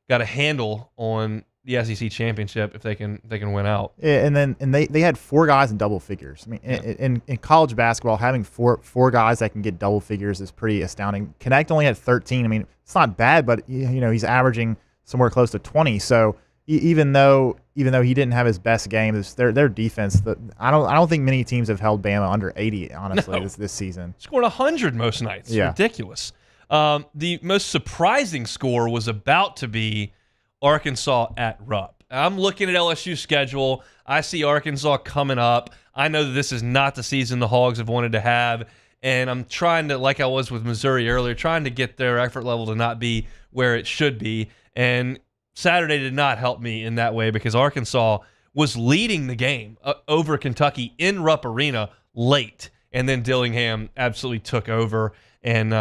handle on the SEC championship if they can win out. Yeah, and they had 4 guys in double figures. I mean, in college basketball, having four guys that can get double figures is pretty astounding. Connect only had 13. I mean, it's not bad, but he's averaging somewhere close to 20. So even though he didn't have his best game, their defense. I don't think many teams have held Bama under 80. Honestly, this season. Scored 100 most nights. Yeah. Ridiculous. The most surprising score was about to be Arkansas at Rupp. I'm looking at LSU's schedule. I see Arkansas coming up. I know that this is not the season the Hogs have wanted to have, and I'm trying to, like I was with Missouri earlier, trying to get their effort level to not be where it should be. And Saturday did not help me in that way because Arkansas was leading the game over Kentucky in Rupp Arena late. and then Dillingham absolutely took over, and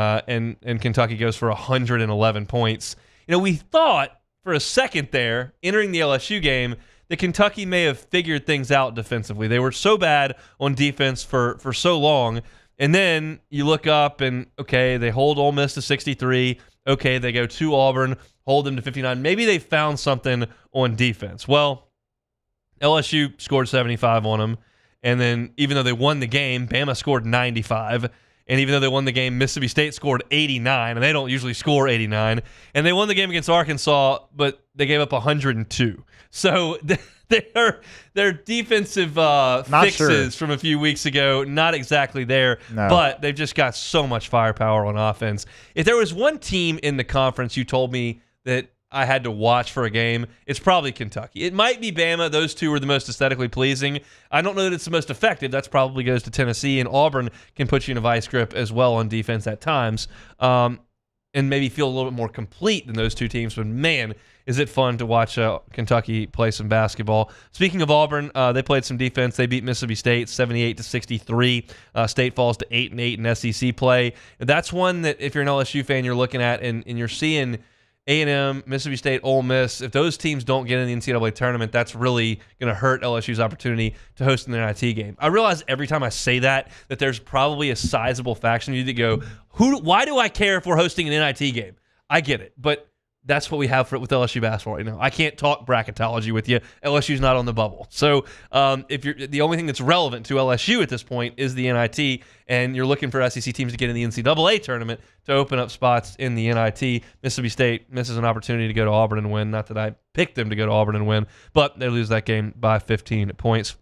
Kentucky goes for 111 points. We thought for a second there, entering the LSU game, that Kentucky may have figured things out defensively. They were so bad on defense for so long, and then you look up and, okay, they hold Ole Miss to 63. Okay, they go to Auburn, hold them to 59. Maybe they found something on defense. Well, LSU scored 75 on them, and then even though they won the game, Bama scored 95. And even though they won the game, Mississippi State scored 89, and they don't usually score 89. And they won the game against Arkansas, but they gave up 102. So their defensive fixes from a few weeks ago, not exactly there, but they've just got so much firepower on offense. If there was one team in the conference you told me that I had to watch for a game, it's probably Kentucky. It might be Bama. Those two are the most aesthetically pleasing. I don't know that it's the most effective. That's probably goes to Tennessee, and Auburn can put you in a vice grip as well on defense at times, and maybe feel a little bit more complete than those two teams. But, man, is it fun to watch Kentucky play some basketball. Speaking of Auburn, they played some defense. They beat Mississippi State 78-63. State falls to 8-8 in SEC play. That's one that if you're an LSU fan, you're looking at, and you're seeing – A&M, Mississippi State, Ole Miss, if those teams don't get in the NCAA tournament, that's really going to hurt LSU's opportunity to host an NIT game. I realize every time I say that there's probably a sizable faction of you that go, why do I care if we're hosting an NIT game? I get it, but that's what we have with LSU basketball right now. I can't talk bracketology with you. LSU's not on the bubble. So if you're the only thing that's relevant to LSU at this point is the NIT, and you're looking for SEC teams to get in the NCAA tournament to open up spots in the NIT, Mississippi State misses an opportunity to go to Auburn and win. Not that I picked them to go to Auburn and win, but they lose that game by 15 points.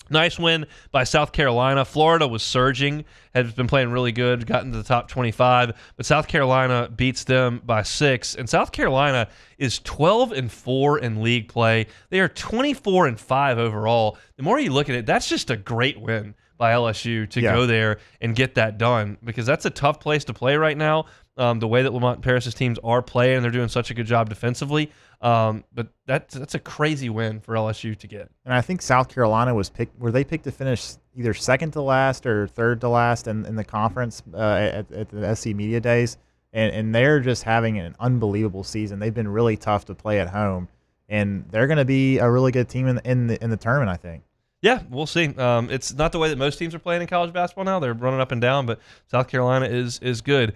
Nice win by South Carolina. Florida was surging, has been playing really good, gotten to the top 25, but South Carolina beats them by 6. And South Carolina is 12-4 in league play. They are 24-5 overall. The more you look at it, that's just a great win by LSU to go there and get that done, because that's a tough place to play right now. The way that Lamont Paris's teams are playing, they're doing such a good job defensively. But that's a crazy win for LSU to get. And I think South Carolina were they picked to finish either second to last or third to last in the conference at the SC Media Days, and they're just having an unbelievable season. They've been really tough to play at home, and they're going to be a really good team in the tournament, I think. Yeah, we'll see. It's not the way that most teams are playing in college basketball now. They're running up and down, but South Carolina is good.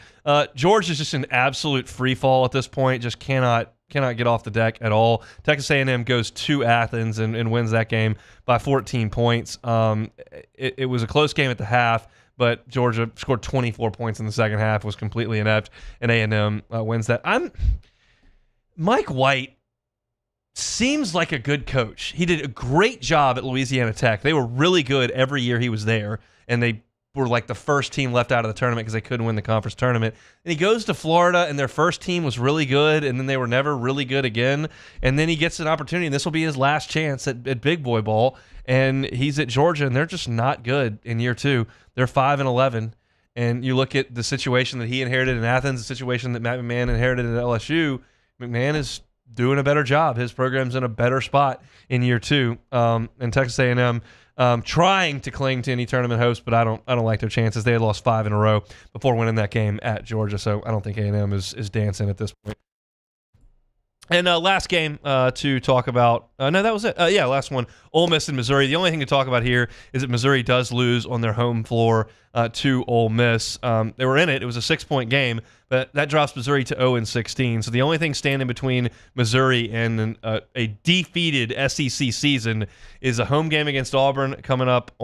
Georgia's just an absolute free fall at this point. Just cannot get off the deck at all. Texas A&M goes to Athens and wins that game by 14 points. It was a close game at the half, but Georgia scored 24 points in the second half, was completely inept, and A&M wins that. Mike White seems like a good coach. He did a great job at Louisiana Tech. They were really good every year he was there, and they were like the first team left out of the tournament because they couldn't win the conference tournament. And he goes to Florida, and their first team was really good, and then they were never really good again. And then he gets an opportunity, and this will be his last chance at big boy ball, and he's at Georgia, and they're just not good in year two. They're 5-11, and you look at the situation that he inherited in Athens, the situation that Matt McMahon inherited at LSU. McMahon is doing a better job. His program's in a better spot in year two. And Texas A&M trying to cling to any tournament host, but I don't like their chances. They had lost 5 in a row before winning that game at Georgia, so I don't think A&M is dancing at this point. And last game to talk about. No, that was it. Last one. Ole Miss and Missouri. The only thing to talk about here is that Missouri does lose on their home floor to Ole Miss. They were in it. It was a 6-point game, but that drops Missouri to 0-16. So the only thing standing between Missouri and a defeated SEC season is a home game against Auburn coming up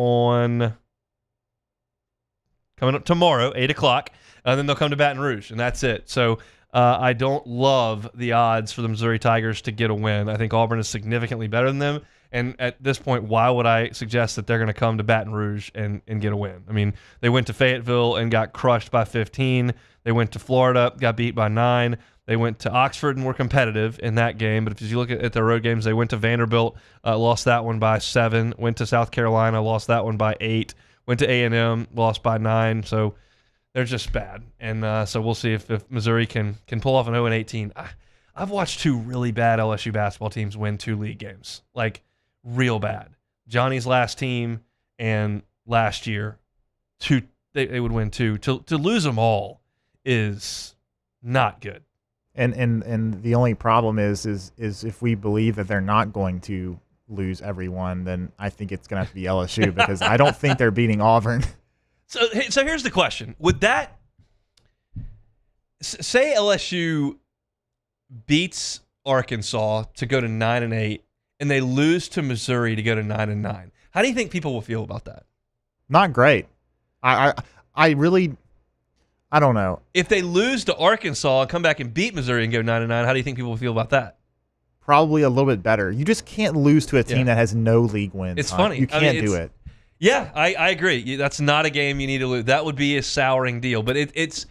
tomorrow, 8 o'clock. And then they'll come to Baton Rouge, and that's it. So I don't love the odds for the Missouri Tigers to get a win. I think Auburn is significantly better than them. And at this point, why would I suggest that they're going to come to Baton Rouge and get a win? I mean, they went to Fayetteville and got crushed by 15. They went to Florida, got beat by 9. They went to Oxford and were competitive in that game. But if you look at their road games, they went to Vanderbilt, lost that one by 7. Went to South Carolina, lost that one by 8. Went to A&M, lost by 9. So they're just bad. And so we'll see if Missouri can pull off an 0-18. I've watched 2 really bad LSU basketball teams win 2 league games. Like, real bad. Johnny's last team and last year, They would win 2. To lose them all is not good. And the only problem is if we believe that they're not going to lose everyone, then I think it's going to have to be LSU because I don't think they're beating Auburn. So here's the question: would that say LSU beats Arkansas to go to 9-8, and they lose to Missouri to go to 9-9? How do you think people will feel about that? Not great. I really, I don't know. If they lose to Arkansas and come back and beat Missouri and go 9-9, how do you think people will feel about that? Probably a little bit better. You just can't lose to a team that has no league wins. It's funny. You can't do it. Yeah, I agree. That's not a game you need to lose. That would be a souring deal. But it's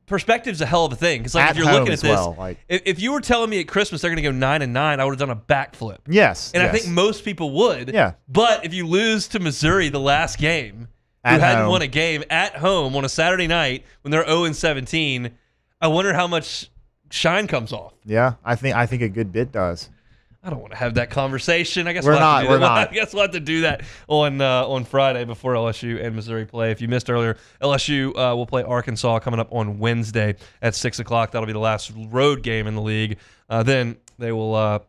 perspective's a hell of a thing. Because if you're looking at this, if you were telling me at Christmas they're going to go 9-9, I would have done a backflip. Yes. And I think most people would. Yeah. But if you lose to Missouri the last game, who hadn't won a game at home on a Saturday night when they're 0-17, I wonder how much shine comes off. Yeah, I think a good bit does. I don't want to have that conversation. I guess we're not. I guess we'll have to do that on Friday before LSU and Missouri play. If you missed earlier, LSU will play Arkansas coming up on Wednesday at 6 o'clock. That'll be the last road game in the league. Then they will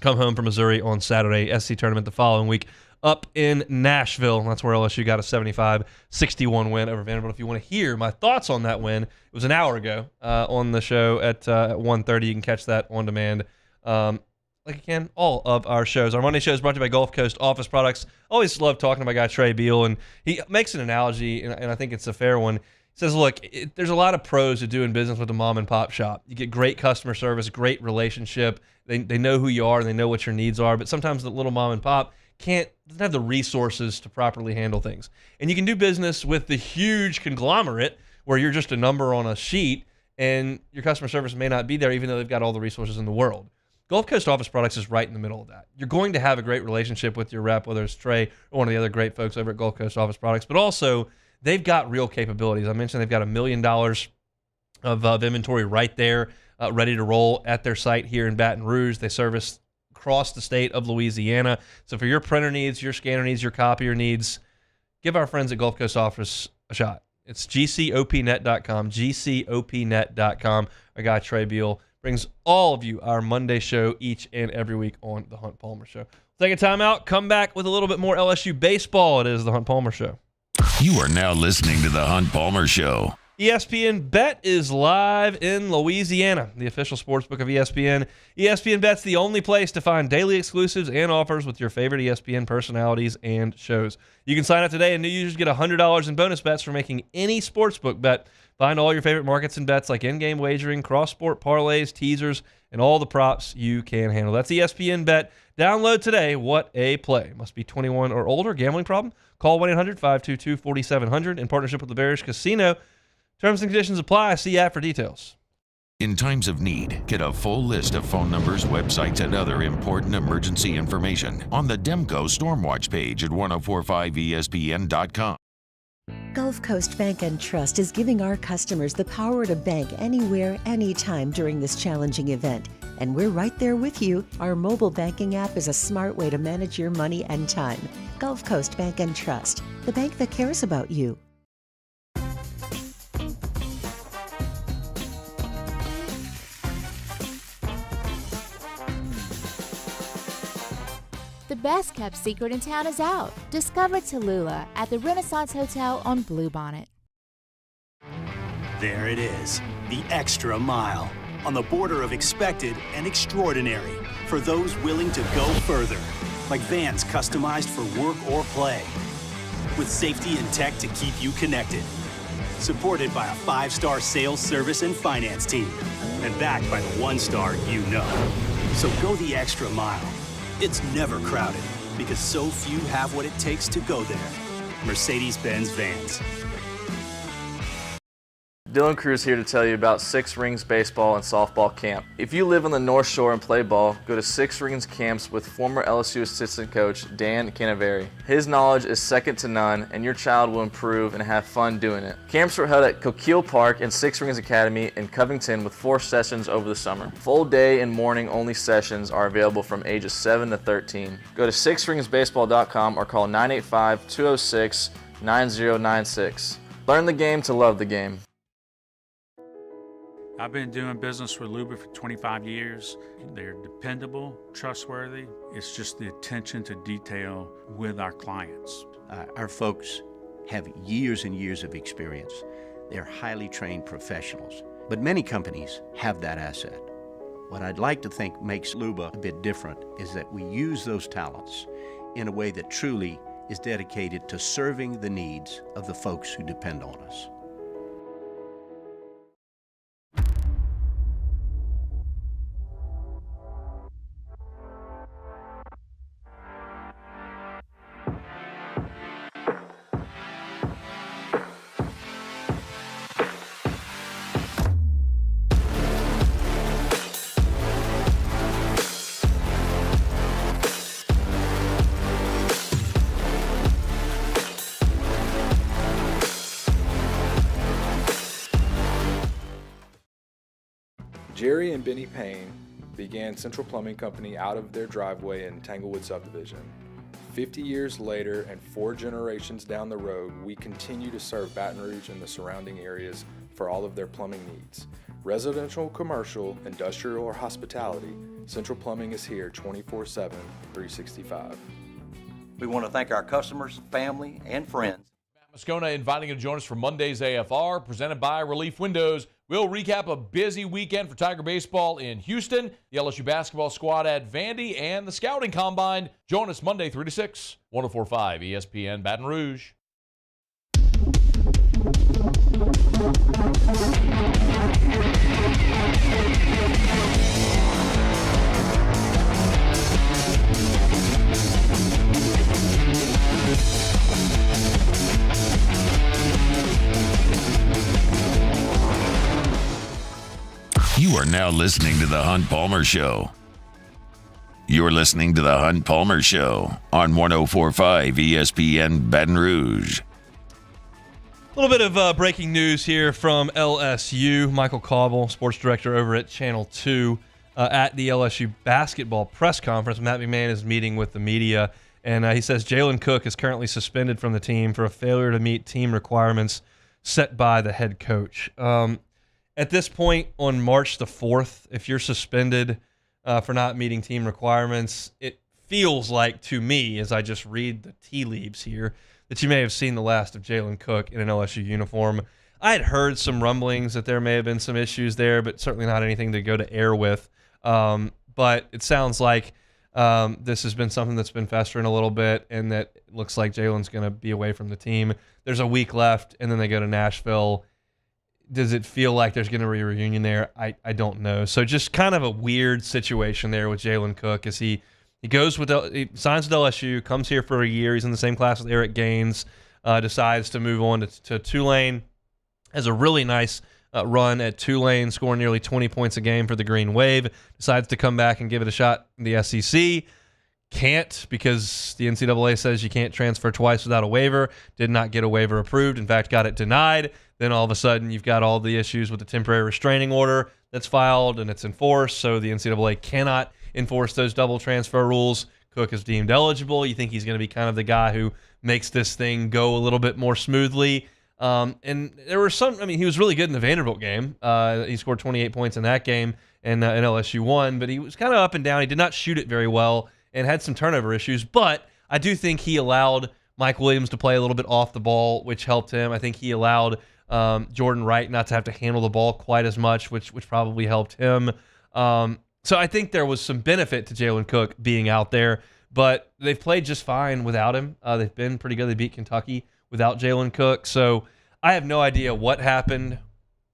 come home from Missouri on Saturday. SC tournament the following week up in Nashville. That's where LSU got a 75-61 win over Vanderbilt. If you want to hear my thoughts on that win, it was an hour ago on the show at 1:30. You can catch that on demand. Like again, all of our shows. Our Monday show is brought to you by Gulf Coast Office Products. Always love talking to my guy Trey Beal, and he makes an analogy, and I think it's a fair one. He says, look, there's a lot of pros to doing business with a mom and pop shop. You get great customer service, great relationship. They know who you are, and they know what your needs are, but sometimes the little mom and pop doesn't have the resources to properly handle things. And you can do business with the huge conglomerate where you're just a number on a sheet, and your customer service may not be there even though they've got all the resources in the world. Gulf Coast Office Products is right in the middle of that. You're going to have a great relationship with your rep, whether it's Trey or one of the other great folks over at Gulf Coast Office Products, but also they've got real capabilities. I mentioned they've got $1 million of inventory right there, ready to roll at their site here in Baton Rouge. They service across the state of Louisiana. So for your printer needs, your scanner needs, your copier needs, give our friends at Gulf Coast Office a shot. It's gcopnet.com, gcopnet.com. Our guy Trey Beal brings all of you our Monday show each and every week on The Hunt Palmer Show. Take a time out, come back with a little bit more LSU baseball. It is The Hunt Palmer Show. You are now listening to The Hunt Palmer Show. ESPN Bet is live in Louisiana, the official sportsbook of ESPN. ESPN Bet's the only place to find daily exclusives and offers with your favorite ESPN personalities and shows. You can sign up today, and new users get $100 in bonus bets for making any sportsbook bet. Find all your favorite markets and bets like in-game wagering, cross-sport parlays, teasers, and all the props you can handle. That's ESPN Bet. Download today. What a play. Must be 21 or older. Gambling problem? Call 1-800-522-4700 in partnership with the Bearish Casino. Terms and conditions apply. See app for details. In times of need, get a full list of phone numbers, websites, and other important emergency information on the Demco Stormwatch page at 1045ESPN.com. Gulf Coast Bank and Trust is giving our customers the power to bank anywhere, anytime during this challenging event. And we're right there with you. Our mobile banking app is a smart way to manage your money and time. Gulf Coast Bank and Trust, the bank that cares about you. The best kept secret in town is out. Discover Tallulah at the Renaissance Hotel on Bluebonnet. There it is, the extra mile, on the border of expected and extraordinary for those willing to go further, like vans customized for work or play, with safety and tech to keep you connected, supported by a 5-star sales, service, and finance team, and backed by the 1-star you know. So go the extra mile. It's never crowded because so few have what it takes to go there. Mercedes-Benz Vans. Dylan Cruz here to tell you about Six Rings Baseball and Softball Camp. If you live on the North Shore and play ball, go to Six Rings Camps with former LSU assistant coach Dan Canaveri. His knowledge is second to none, and your child will improve and have fun doing it. Camps were held at Coquille Park and Six Rings Academy in Covington with 4 sessions over the summer. Full day and morning only sessions are available from ages 7 to 13. Go to sixringsbaseball.com or call 985-206 9096. Learn the game to love the game. I've been doing business with Luba for 25 years. They're dependable, trustworthy. It's just the attention to detail with our clients. Our folks have years and years of experience. They're highly trained professionals, but many companies have that asset. What I'd like to think makes Luba a bit different is that we use those talents in a way that truly is dedicated to serving the needs of the folks who depend on us. Jerry and Benny Payne began Central Plumbing Company out of their driveway in Tanglewood subdivision. 50 years later and 4 generations down the road, we continue to serve Baton Rouge and the surrounding areas for all of their plumbing needs. Residential, commercial, industrial, or hospitality, Central Plumbing is here 24/7, 365. We want to thank our customers, family, and friends. Moscona inviting you to join us for Monday's AFR, presented by Relief Windows. We'll recap a busy weekend for Tiger baseball in Houston, the LSU basketball squad at Vandy, and the scouting combine. Join us Monday 3 to 6, 104.5 ESPN Baton Rouge. You are now listening to The Hunt Palmer Show. You're listening to The Hunt Palmer Show on 104.5 ESPN Baton Rouge. A little bit of breaking news here from LSU. Michael Cauble, sports director over at Channel 2, at the LSU basketball press conference. Matt McMahon is meeting with the media, and he says Jalen Cook is currently suspended from the team for a failure to meet team requirements set by the head coach. At this point, on March the 4th, if you're suspended for not meeting team requirements, it feels like to me, as I just read the tea leaves here, that you may have seen the last of Jalen Cook in an LSU uniform. I had heard some rumblings that there may have been some issues there, but certainly not anything to go to air with. But it sounds like this has been something that's been festering a little bit, and that it looks like Jalen's going to be away from the team. There's a week left, and then they go to Nashville. Does it feel like there's going to be a reunion there? I don't know. So just kind of a weird situation there with Jalen Cook as he goes with he signs with LSU, comes here for a year. He's in the same class with Eric Gaines, decides to move on to Tulane. Has a really nice run at Tulane, scoring nearly 20 points a game for the Green Wave. Decides to come back and give it a shot in the SEC. Can't, because the NCAA says you can't transfer twice without a waiver. Did not get a waiver approved. In fact, got it denied. Then all of a sudden, you've got all the issues with the temporary restraining order that's filed and it's enforced, so the NCAA cannot enforce those double transfer rules. Cook is deemed eligible. You think he's going to be kind of the guy who makes this thing go a little bit more smoothly. And there were he was really good in the Vanderbilt game. He scored 28 points in that game, and LSU won, but he was kind of up and down. He did not shoot it very well and had some turnover issues, but I do think he allowed Mike Williams to play a little bit off the ball, which helped him. I think he allowed Jordan Wright not to have to handle the ball quite as much, which probably helped him. So I think there was some benefit to Jalen Cook being out there, but they've played just fine without him. They've been pretty good. They beat Kentucky without Jalen Cook. So I have no idea what happened,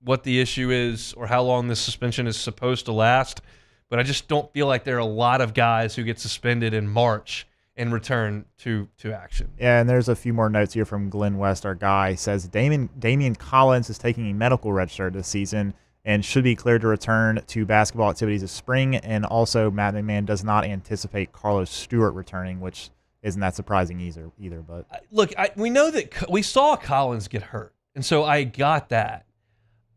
what the issue is, or how long this suspension is supposed to last, but I just don't feel like there are a lot of guys who get suspended in March and return to action. Yeah, and there's a few more notes here from Glenn West, our guy. He says Damian Collins is taking a medical register this season and should be cleared to return to basketball activities this spring. And also, Matt McMahon does not anticipate Carlos Stewart returning, which isn't that surprising either. But look, we know that we saw Collins get hurt, and so I got that.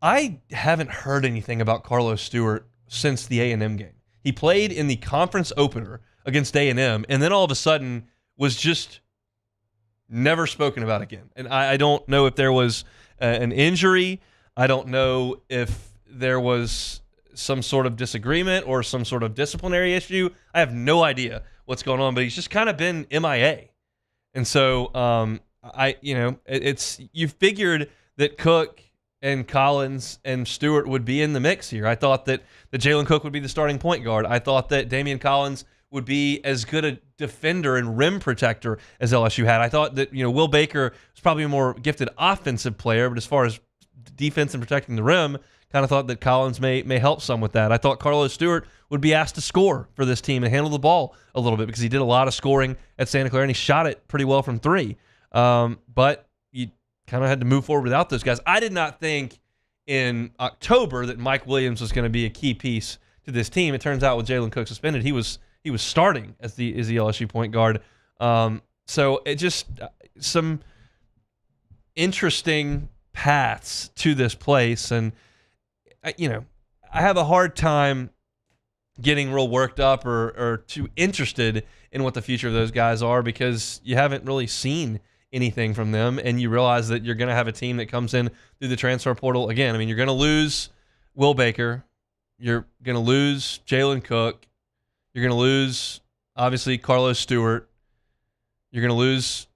I haven't heard anything about Carlos Stewart since the A&M game. He played in the conference opener against A&M, and then all of a sudden was just never spoken about again. And I don't know if there was an injury. I don't know if there was some sort of disagreement or some sort of disciplinary issue. I have no idea what's going on, but he's just kind of been MIA. And so you figured that Cook and Collins and Stewart would be in the mix here. I thought that Jalen Cook would be the starting point guard. I thought that Damian Collins would be as good a defender and rim protector as LSU had. I thought that Will Baker was probably a more gifted offensive player, but as far as defense and protecting the rim, kind of thought that Collins may help some with that. I thought Carlos Stewart would be asked to score for this team and handle the ball a little bit because he did a lot of scoring at Santa Clara and he shot it pretty well from three. But you kind of had to move forward without those guys. I did not think in October that Mike Williams was going to be a key piece to this team. It turns out with Jalen Cook suspended, he was starting as the LSU point guard. So it just some interesting paths to this place, and I have a hard time getting real worked up or too interested in what the future of those guys are because you haven't really seen anything from them, and you realize that you're going to have a team that comes in through the transfer portal again. I mean, you're going to lose Will Baker, you're going to lose Jalen Cook, you're going to lose obviously Carlos Stewart, you're going to lose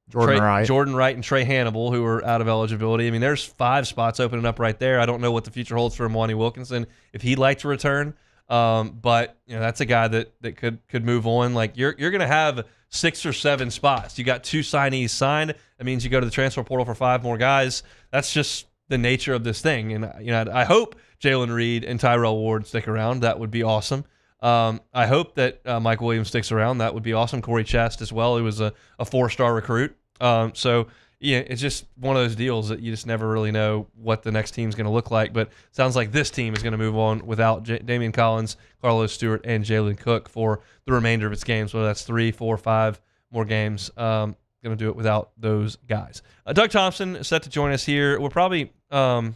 Jordan Wright and Trey Hannibal, who are out of eligibility. I mean, there's 5 spots opening up right there. I don't know what the future holds for Imani Wilkinson if he'd like to return. But that's a guy that could move on. Like you're going to have 6 or 7 spots. You got 2 signees signed. That means you go to the transfer portal for 5 more guys. That's just the nature of this thing. And I hope Jalen Reed and Tyrell Ward stick around. That would be awesome. I hope that Mike Williams sticks around. That would be awesome. Corey Chest as well. He was a 4-star recruit. So yeah, it's just one of those deals that you just never really know what the next team's going to look like. But it sounds like this team is going to move on without Damian Collins, Carlos Stewart, and Jalen Cook for the remainder of its games, whether that's 3, 4, 5 more games. Going to do it without those guys. Doug Thompson is set to join us here. We're probably, you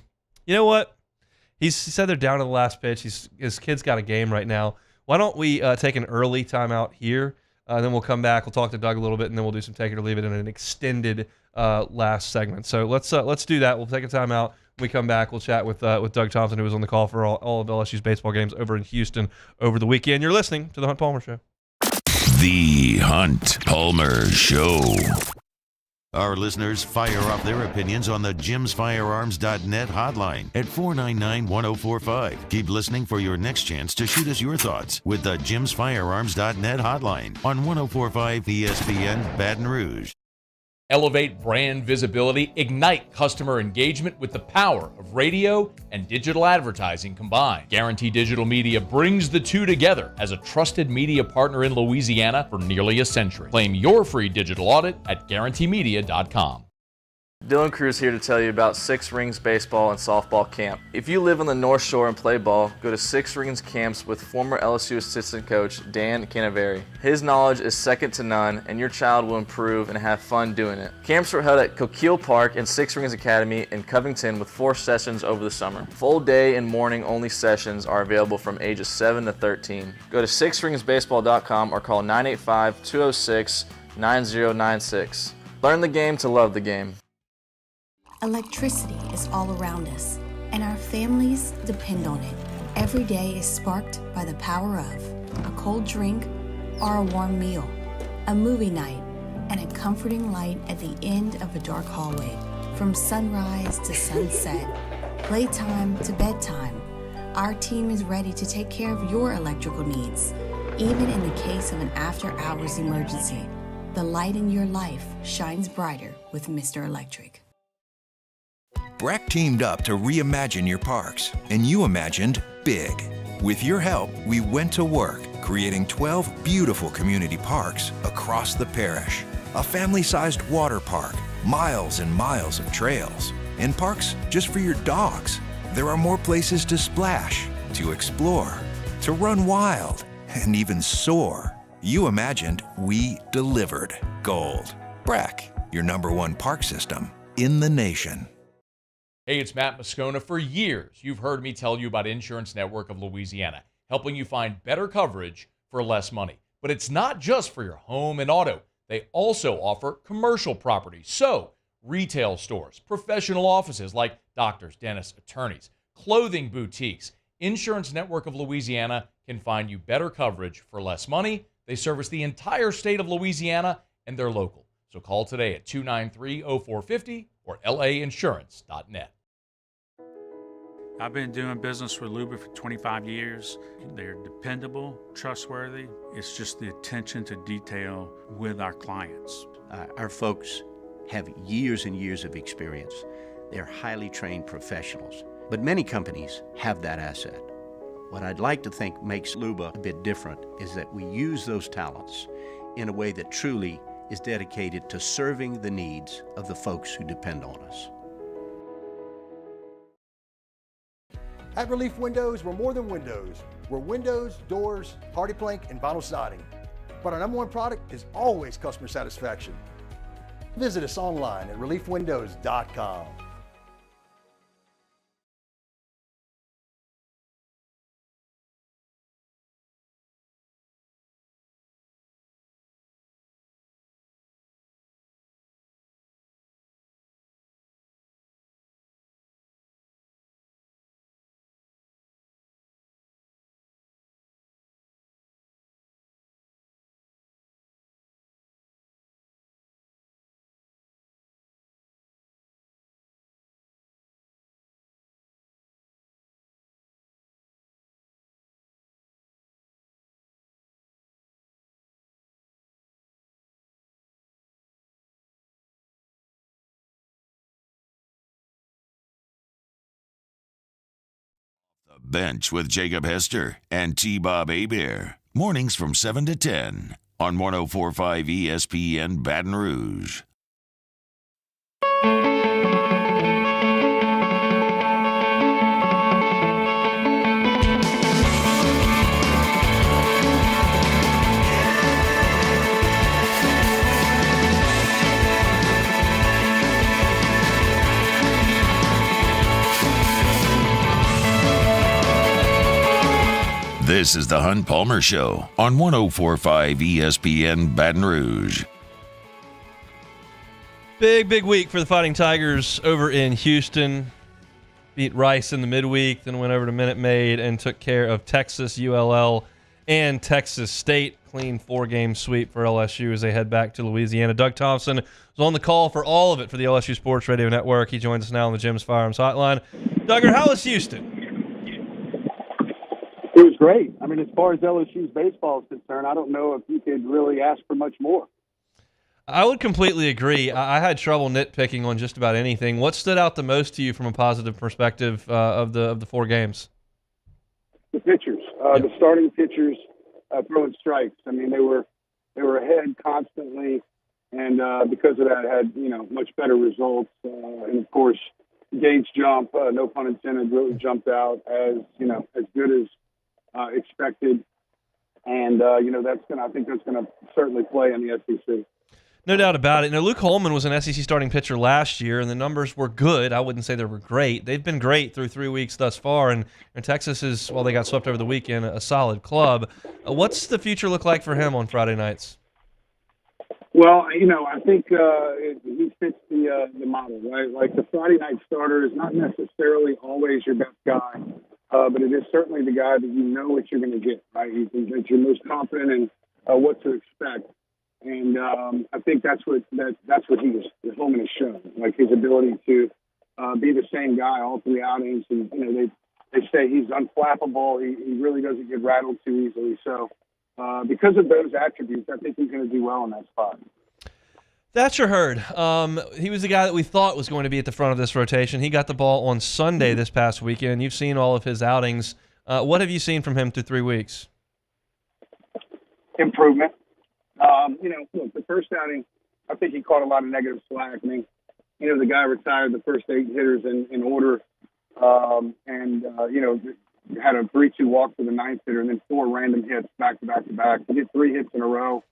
know what? He said they're down to the last pitch. His kid's got a game right now. Why don't we take an early timeout here? Then we'll come back. We'll talk to Doug a little bit, and then we'll do some take it or leave it in an extended last segment. So let's do that. We'll take a timeout. When we come back, we'll chat with Doug Thompson, who was on the call for all of LSU's baseball games over in Houston over the weekend. You're listening to The Hunt Palmer Show. The Hunt Palmer Show. Our listeners fire off their opinions on the jimsfirearms.net hotline at 499-1045. Keep listening for your next chance to shoot us your thoughts with the jimsfirearms.net hotline on 1045 ESPN Baton Rouge. Elevate brand visibility, ignite customer engagement with the power of radio and digital advertising combined. Guarantee Digital Media brings the two together as a trusted media partner in Louisiana for nearly a century. Claim your free digital audit at guaranteemedia.com. Dylan Cruz here to tell you about Six Rings Baseball and Softball Camp. If you live on the North Shore and play ball, go to Six Rings Camps with former LSU assistant coach Dan Canaveri. His knowledge is second to none, and your child will improve and have fun doing it. Camps were held at Coquille Park and Six Rings Academy in Covington with 4 sessions over the summer. Full day and morning only sessions are available from ages 7 to 13. Go to sixringsbaseball.com or call 985-206-9096. Learn the game to love the game. Electricity is all around us, and our families depend on it. Every day is sparked by the power of a cold drink or a warm meal, a movie night, and a comforting light at the end of a dark hallway. From sunrise to sunset, playtime to bedtime, our team is ready to take care of your electrical needs. Even in the case of an after-hours emergency, the light in your life shines brighter with Mr. Electric. Breck teamed up to reimagine your parks, and you imagined big. With your help, we went to work, creating 12 beautiful community parks across the parish. A family-sized water park, miles and miles of trails, and parks just for your dogs. There are more places to splash, to explore, to run wild, and even soar. You imagined, we delivered. Gold. Breck, your #1 park system in the nation. Hey, it's Matt Moscona. For years, you've heard me tell you about Insurance Network of Louisiana, helping you find better coverage for less money. But it's not just for your home and auto. They also offer commercial properties, so retail stores, professional offices like doctors, dentists, attorneys, clothing boutiques. Insurance Network of Louisiana can find you better coverage for less money. They service the entire state of Louisiana, and they're local. So call today at 293-0450 or lainsurance.net. I've been doing business with Luba for 25 years. They're dependable, trustworthy. It's just the attention to detail with our clients. Our folks have years and years of experience. They're highly trained professionals, but many companies have that asset. What I'd like to think makes Luba a bit different is that we use those talents in a way that truly is dedicated to serving the needs of the folks who depend on us. At Relief Windows, we're more than windows. We're windows, doors, hardy plank, and vinyl siding. But our number one product is always customer satisfaction. Visit us online at reliefwindows.com. Bench with Jacob Hester and T-Bob Hebert. Mornings from 7 to 10 on 104.5 ESPN Baton Rouge. This is the Hunt Palmer Show on 104.5 ESPN Baton Rouge. Big week for the Fighting Tigers over in Houston. Beat Rice in the midweek, then went over to Minute Maid and took care of Texas, ULL, and Texas State. Clean 4-game sweep for LSU as they head back to Louisiana. Doug Thompson was on the call for all of it for the LSU Sports Radio Network. He joins us now on the Jim's Firearms Hotline. Duggar, how is Houston? It was great. I mean, as far as LSU's baseball is concerned, I don't know if you could really ask for much more. I would completely agree. I had trouble nitpicking on just about anything. What stood out the most to you from a positive perspective of the 4 games? The pitchers, the starting pitchers throwing strikes. I mean, they were ahead constantly, and because of that, had much better results. And of course, Gage's jump, no pun intended, really jumped out as as good as expected, and I think that's gonna certainly play in the SEC. No doubt about it. Now, Luke Holman was an SEC starting pitcher last year, and the numbers were good. I wouldn't say they were great. They've been great through 3 weeks thus far, and Texas is, while they got swept over the weekend, a solid club. What's the future look like for him on Friday nights? Well, I think he fits the model, right? Like the Friday night starter is not necessarily always your best guy, but it is certainly the guy that you know what you're going to get, right? That you're most confident in what to expect, and I think that's what Holman has shown, like his ability to be the same guy all 3 outings. And they say he's unflappable. He really doesn't get rattled too easily. So because of those attributes, I think he's going to do well in that spot. Thatcher Hurd. He was the guy that we thought was going to be at the front of this rotation. He got the ball on Sunday this past weekend. You've seen all of his outings. What have you seen from him through 3 weeks? Improvement. Look, the first outing, I think he caught a lot of negative slack. I mean, the guy retired the first 8 hitters in order, and had a 3-2 walk for the 9th hitter, and then 4 random hits back to back to back. To get 3 hits in a row,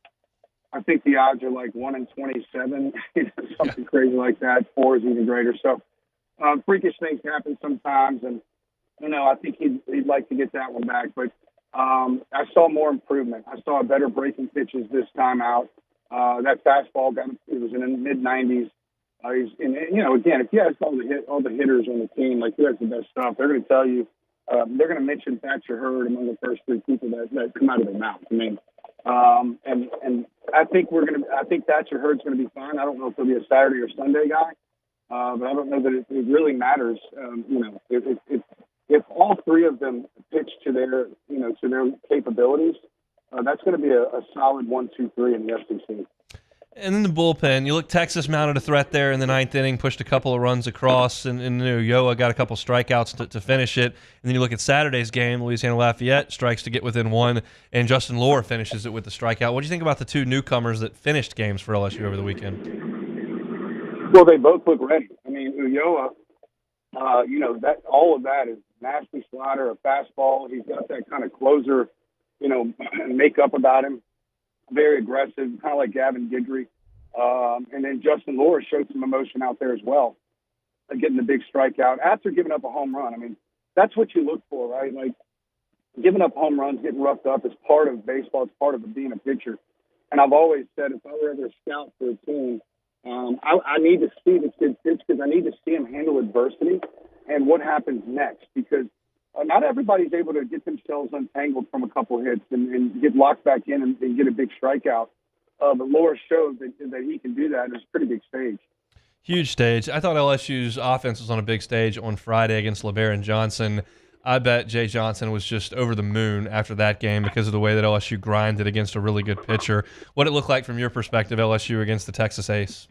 I think the odds are like 1 in 27, something crazy like that. 4 is even greater. So freakish things happen sometimes, and I think he'd like to get that one back. But I saw more improvement. I saw better breaking pitches this time out. That fastball it was in the mid-90s. He's in, again, if you ask all the hitters on the team, like who has the best stuff, they're going to tell you, they're going to mention Thatcher Hurd among the first three people that come out of their mouth. I mean, and I think Thatcher Hurd's going to be fine. I don't know if he'll be a Saturday or Sunday guy, but I don't know that it really matters. If all three of them pitch to their capabilities, that's going to be a solid 1-2-3 in the SEC. And then the bullpen, you look, Texas mounted a threat there in the ninth inning, pushed a couple of runs across, and Yoa got a couple strikeouts to finish it. And then you look at Saturday's game, Louisiana Lafayette strikes to get within one, and Justin Lohr finishes it with the strikeout. What do you think about the two newcomers that finished games for LSU over the weekend? Well, they both look ready. I mean, Ulloa, that all of that is nasty slider, a fastball. He's got that kind of closer, makeup about him. Very aggressive, kind of like Gavin Guidry. And then Justin Lohr showed some emotion out there as well, getting the big strikeout after giving up a home run. I mean, that's what you look for, right? Like, giving up home runs, getting roughed up is part of baseball. It's part of being a pitcher. And I've always said if I were ever a scout for a team, I need to see this kid pitch because I need to see him handle adversity and what happens next, because not everybody's able to get themselves untangled from a couple hits and get locked back in and get a big strikeout. But Lohr showed that he can do that. It's a pretty big stage. Huge stage. I thought LSU's offense was on a big stage on Friday against LeBaron Johnson. I bet Jay Johnson was just over the moon after that game because of the way that LSU grinded against a really good pitcher. What did it look like from your perspective, LSU against the Texas Ace?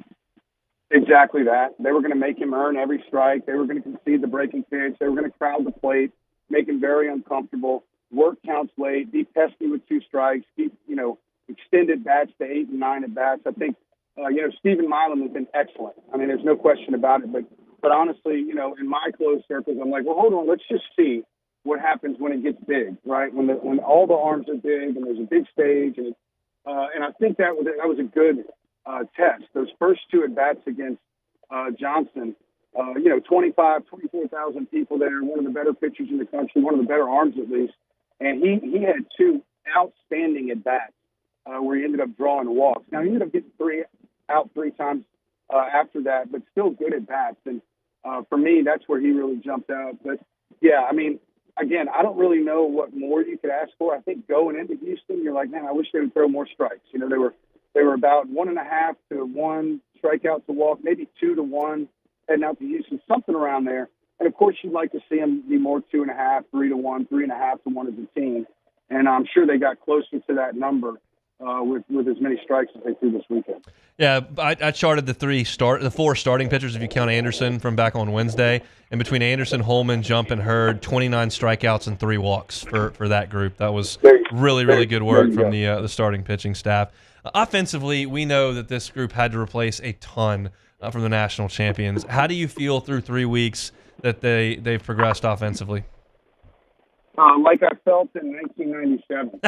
Exactly that. They were going to make him earn every strike. They were going to concede the breaking pitch. They were going to crowd the plate, make him very uncomfortable, work counts late, be pesky with two strikes, keep, extended bats to 8 and 9 at bats. I think, Stephen Milam has been excellent. I mean, there's no question about it. But honestly, in my closed circles, I'm like, well, hold on, let's just see what happens when it gets big, right? When all the arms are big and there's a big stage, and I think that was a good test. Those first two at bats against Johnson. 24,000 people there, one of the better pitchers in the country, one of the better arms at least. And he had two outstanding at-bats where he ended up drawing walks. Now, he ended up getting three times after that, but still good at-bats. And for me, that's where he really jumped out. But, yeah, I mean, again, I don't really know what more you could ask for. I think going into Houston, you're like, man, I wish they would throw more strikes. They were about 1.5 to 1 strikeout to walk, maybe 2 to 1. Heading out to Houston, something around there. And, of course, you'd like to see them be more 2.5, 3 to 1, 3.5 to 1 as a team. And I'm sure they got closer to that number with as many strikes as they threw this weekend. Yeah, I charted the 4 starting pitchers, if you count Anderson from back on Wednesday. And between Anderson, Holman, Jump, and Hurd, 29 strikeouts and 3 walks for that group. That was really, really good work from the starting pitching staff. Offensively, we know that this group had to replace a ton from the national champions. How do you feel through 3 weeks that they've progressed offensively? Like I felt in 1997.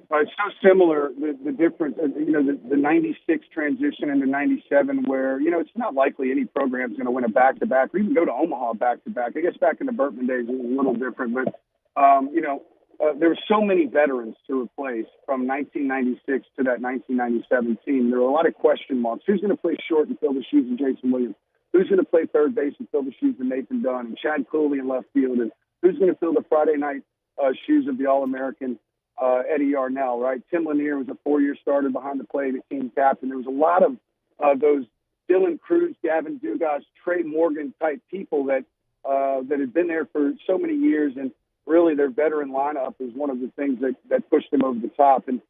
It's so similar, the difference, the 96 transition into 97 where, it's not likely any program's going to win a back-to-back or even go to Omaha back-to-back. I guess back in the Bertman days it was a little different, but, there were so many veterans to replace from 1996 to that 1997 team. There were a lot of question marks. Who's going to play short and fill the shoes of Jason Williams? Who's going to play third base and fill the shoes of Nathan Dunn and Chad Cooley in left field? And who's going to fill the Friday night shoes of the All-American Eddie Yarnell, right? Tim Lanier was a 4-year starter behind the plate, a team captain. There was a lot of those Dylan Cruz, Gavin Dugas, Trey Morgan type people that had been there for so many years, and really their veteran lineup is one of the things that pushed them over the top. And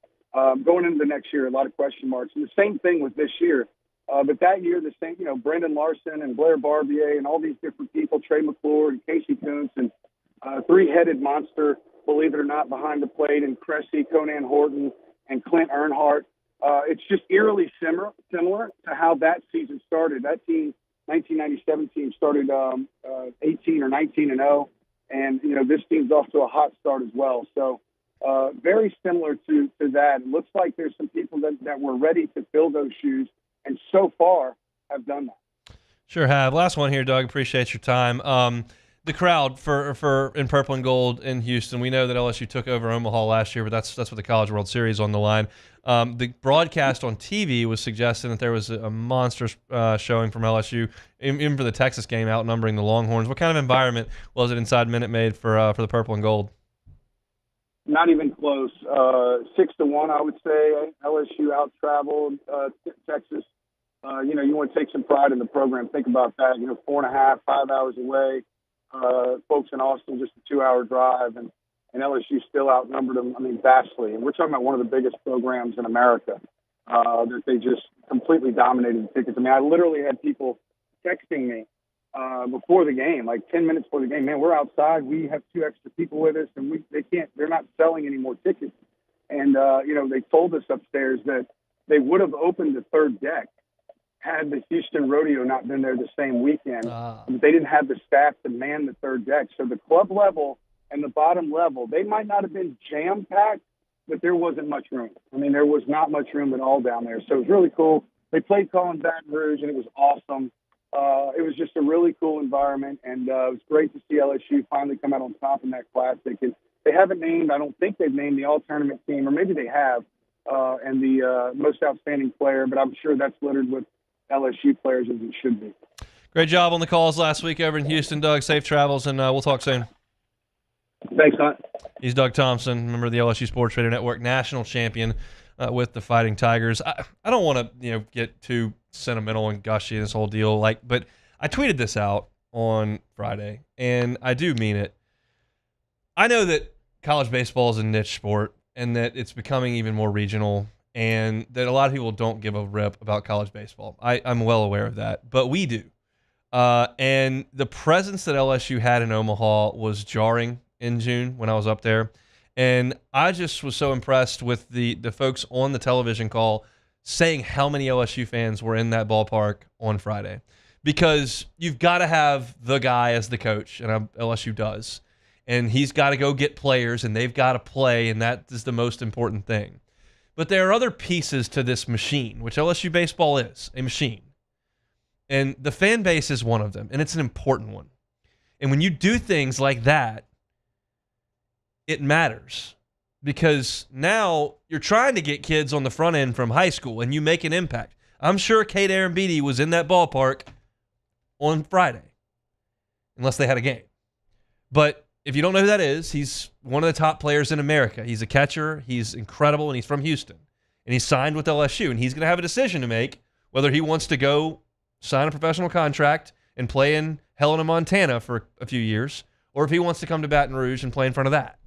going into the next year, a lot of question marks. And the same thing with this year. But that year, the same, Brendan Larson and Blair Barbier and all these different people, Trey McClure and Casey Kuntz and three-headed monster, believe it or not, behind the plate, and Cressy, Conan Horton, and Clint Earnhardt. It's just eerily similar to how that season started. That team, 1997 team, started 18 or 19-0. And, this team's off to a hot start as well. So very similar to that. It looks like there's some people that were ready to fill those shoes and so far have done that. Sure have. Last one here, Doug. Appreciate your time. the crowd for in purple and gold in Houston. We know that LSU took over Omaha last year, but that's with the College World Series on the line. The broadcast on TV was suggesting that there was a monster showing from LSU, even for the Texas game, outnumbering the Longhorns. What kind of environment was it inside Minute Maid for the purple and gold? Not even close. 6-1, I would say. LSU out-traveled Texas. You want to take some pride in the program. Think about that. 4.5, 5 hours away. Folks in Austin, just a 2-hour drive, and LSU still outnumbered them, vastly. And we're talking about one of the biggest programs in America that they just completely dominated the tickets. I literally had people texting me before the game, like 10 minutes before the game, man, we're outside. We have 2 extra people with us, and they're not selling any more tickets. And, they told us upstairs that they would have opened the third deck had the Houston Rodeo not been there the same weekend. But they didn't have the staff to man the third deck. So the club level and the bottom level, they might not have been jam-packed, but there wasn't much room. There was not much room at all down there. So it was really cool. They played Colin Baton Rouge, and it was awesome. It was just a really cool environment, and it was great to see LSU finally come out on top in that classic. And they haven't named, I don't think they've named the all-tournament team, or maybe they have, and the most outstanding player, but I'm sure that's littered with LSU players as it should be. Great job on the calls last week over in Houston, Doug. Safe travels, and we'll talk soon. Thanks, Hunt. He's Doug Thompson, member of the LSU Sports Radio Network, national champion with the Fighting Tigers. I don't want to get too sentimental and gushy in this whole deal, but I tweeted this out on Friday, and I do mean it. I know that college baseball is a niche sport, and that it's becoming even more regional, and that a lot of people don't give a rip about college baseball. I'm well aware of that, but we do. And the presence that LSU had in Omaha was jarring in June when I was up there. And I just was so impressed with the folks on the television call saying how many LSU fans were in that ballpark on Friday. Because you've got to have the guy as the coach, and LSU does. And he's got to go get players, and they've got to play, and that is the most important thing. But there are other pieces to this machine, which LSU baseball is, a machine. And the fan base is one of them, and it's an important one. And when you do things like that, it matters. Because now you're trying to get kids on the front end from high school, and you make an impact. I'm sure Kate Arambidi was in that ballpark on Friday, unless they had a game. But if you don't know who that is, he's one of the top players in America. He's a catcher. He's incredible, and he's from Houston. And he's signed with LSU, and he's going to have a decision to make whether he wants to go sign a professional contract and play in Helena, Montana for a few years, or if he wants to come to Baton Rouge and play in front of that.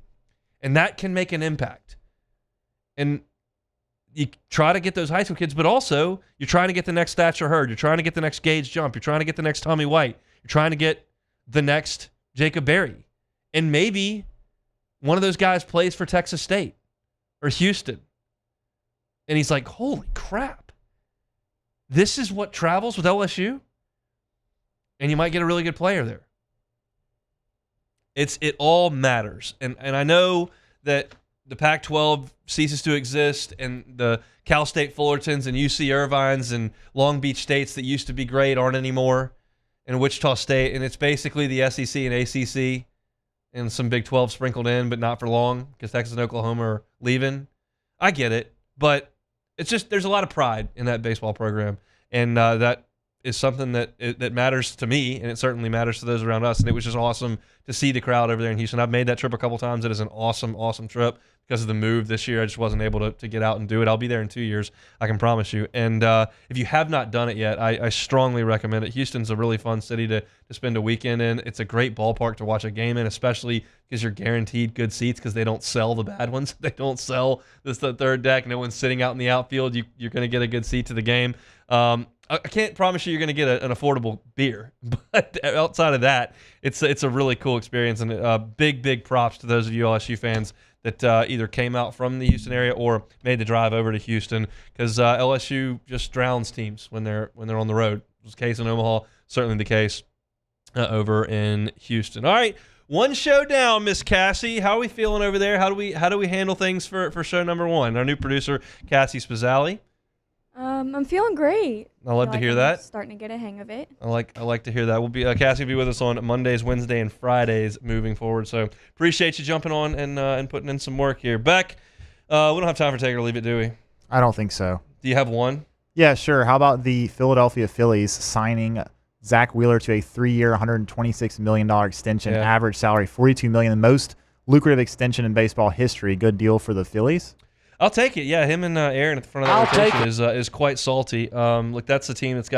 And that can make an impact. And you try to get those high school kids, but also you're trying to get the next Thatcher Hurd. You're trying to get the next Gage Jump. You're trying to get the next Tommy White. You're trying to get the next Jacob Berry. And maybe one of those guys plays for Texas State or Houston. And he's like, holy crap. This is what travels with LSU? And you might get a really good player there. It all matters. And I know that the Pac-12 ceases to exist, and the Cal State Fullertons and UC Irvines and Long Beach States that used to be great aren't anymore, and Wichita State, and it's basically the SEC and ACC and some Big 12 sprinkled in, but not for long because Texas and Oklahoma are leaving. I get it, but it's just there's a lot of pride in that baseball program, and that is something that matters to me, and it certainly matters to those around us. And it was just awesome to see the crowd over there in Houston. I've made that trip a couple times. It is an awesome, awesome trip. Because of the move this year, I just wasn't able to get out and do it. I'll be there in 2 years, I can promise you. And if you have not done it yet, I strongly recommend it. Houston's a really fun city to spend a weekend in. It's a great ballpark to watch a game in, especially because you're guaranteed good seats because they don't sell the bad ones. They don't sell the third deck. No one's sitting out in the outfield. You're going to get a good seat to the game. I can't promise you're going to get an affordable beer, but outside of that, it's a really cool experience. And big props to those of you LSU fans that either came out from the Houston area or made the drive over to Houston, because LSU just drowns teams when they're on the road. It was the case in Omaha, certainly the case over in Houston. All right, one show down, Miss Cassie. How are we feeling over there? How do we handle things for show number one? Our new producer, Cassie Spazzali. I'm feeling great. I love to hear that. Starting to get a hang of it. I like to hear that. We'll be Cassie will be with us on Mondays, Wednesday, and Fridays moving forward. So appreciate you jumping on and putting in some work here. Beck, we don't have time for take it or leave it, do we? I don't think so. Do you have one? Yeah, sure. How about the Philadelphia Phillies signing Zach Wheeler to a 3-year, $126 million extension, average salary $42 million, the most lucrative extension in baseball history. Good deal for the Phillies. I'll take it. Yeah, him and Aaron at the front of the rotation is quite salty. Look, that's the team it's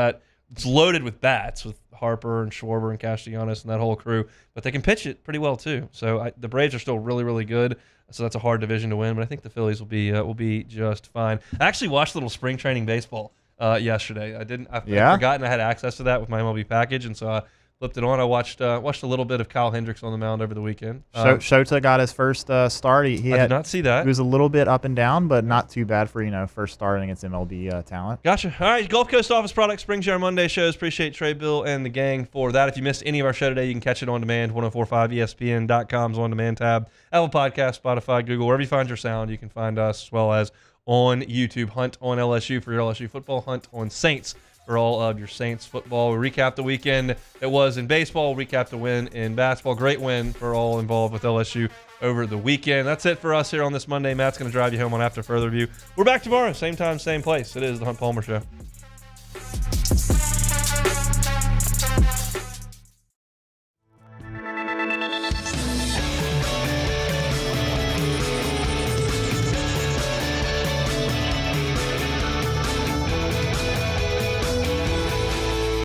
loaded with bats with Harper and Schwarber and Castellanos and that whole crew, but they can pitch it pretty well too. So the Braves are still really, really good. So that's a hard division to win, but I think the Phillies will be just fine. I actually watched a little spring training baseball yesterday. I'd forgotten I had access to that with my MLB package, and so I flipped it on. I watched a little bit of Kyle Hendricks on the mound over the weekend. Shota got his first start. I did not see that. He was a little bit up and down, but not too bad for first starting against MLB talent. Gotcha. All right, Gulf Coast Office Products brings you our Monday shows. Appreciate Trey, Bill, and the gang for that. If you missed any of our show today, you can catch it on demand. 1045ESPN.com's on demand tab. Apple Podcast, Spotify, Google, wherever you find your sound, you can find us, as well as on YouTube. Hunt on LSU for your LSU football. Hunt on Saints for all of your Saints football. We recap the weekend that was in baseball. Recap the win in basketball. Great win for all involved with LSU over the weekend. That's it for us here on this Monday. Matt's going to drive you home on After Further Review. We're back tomorrow. Same time, same place. It is the Hunt Palmer Show.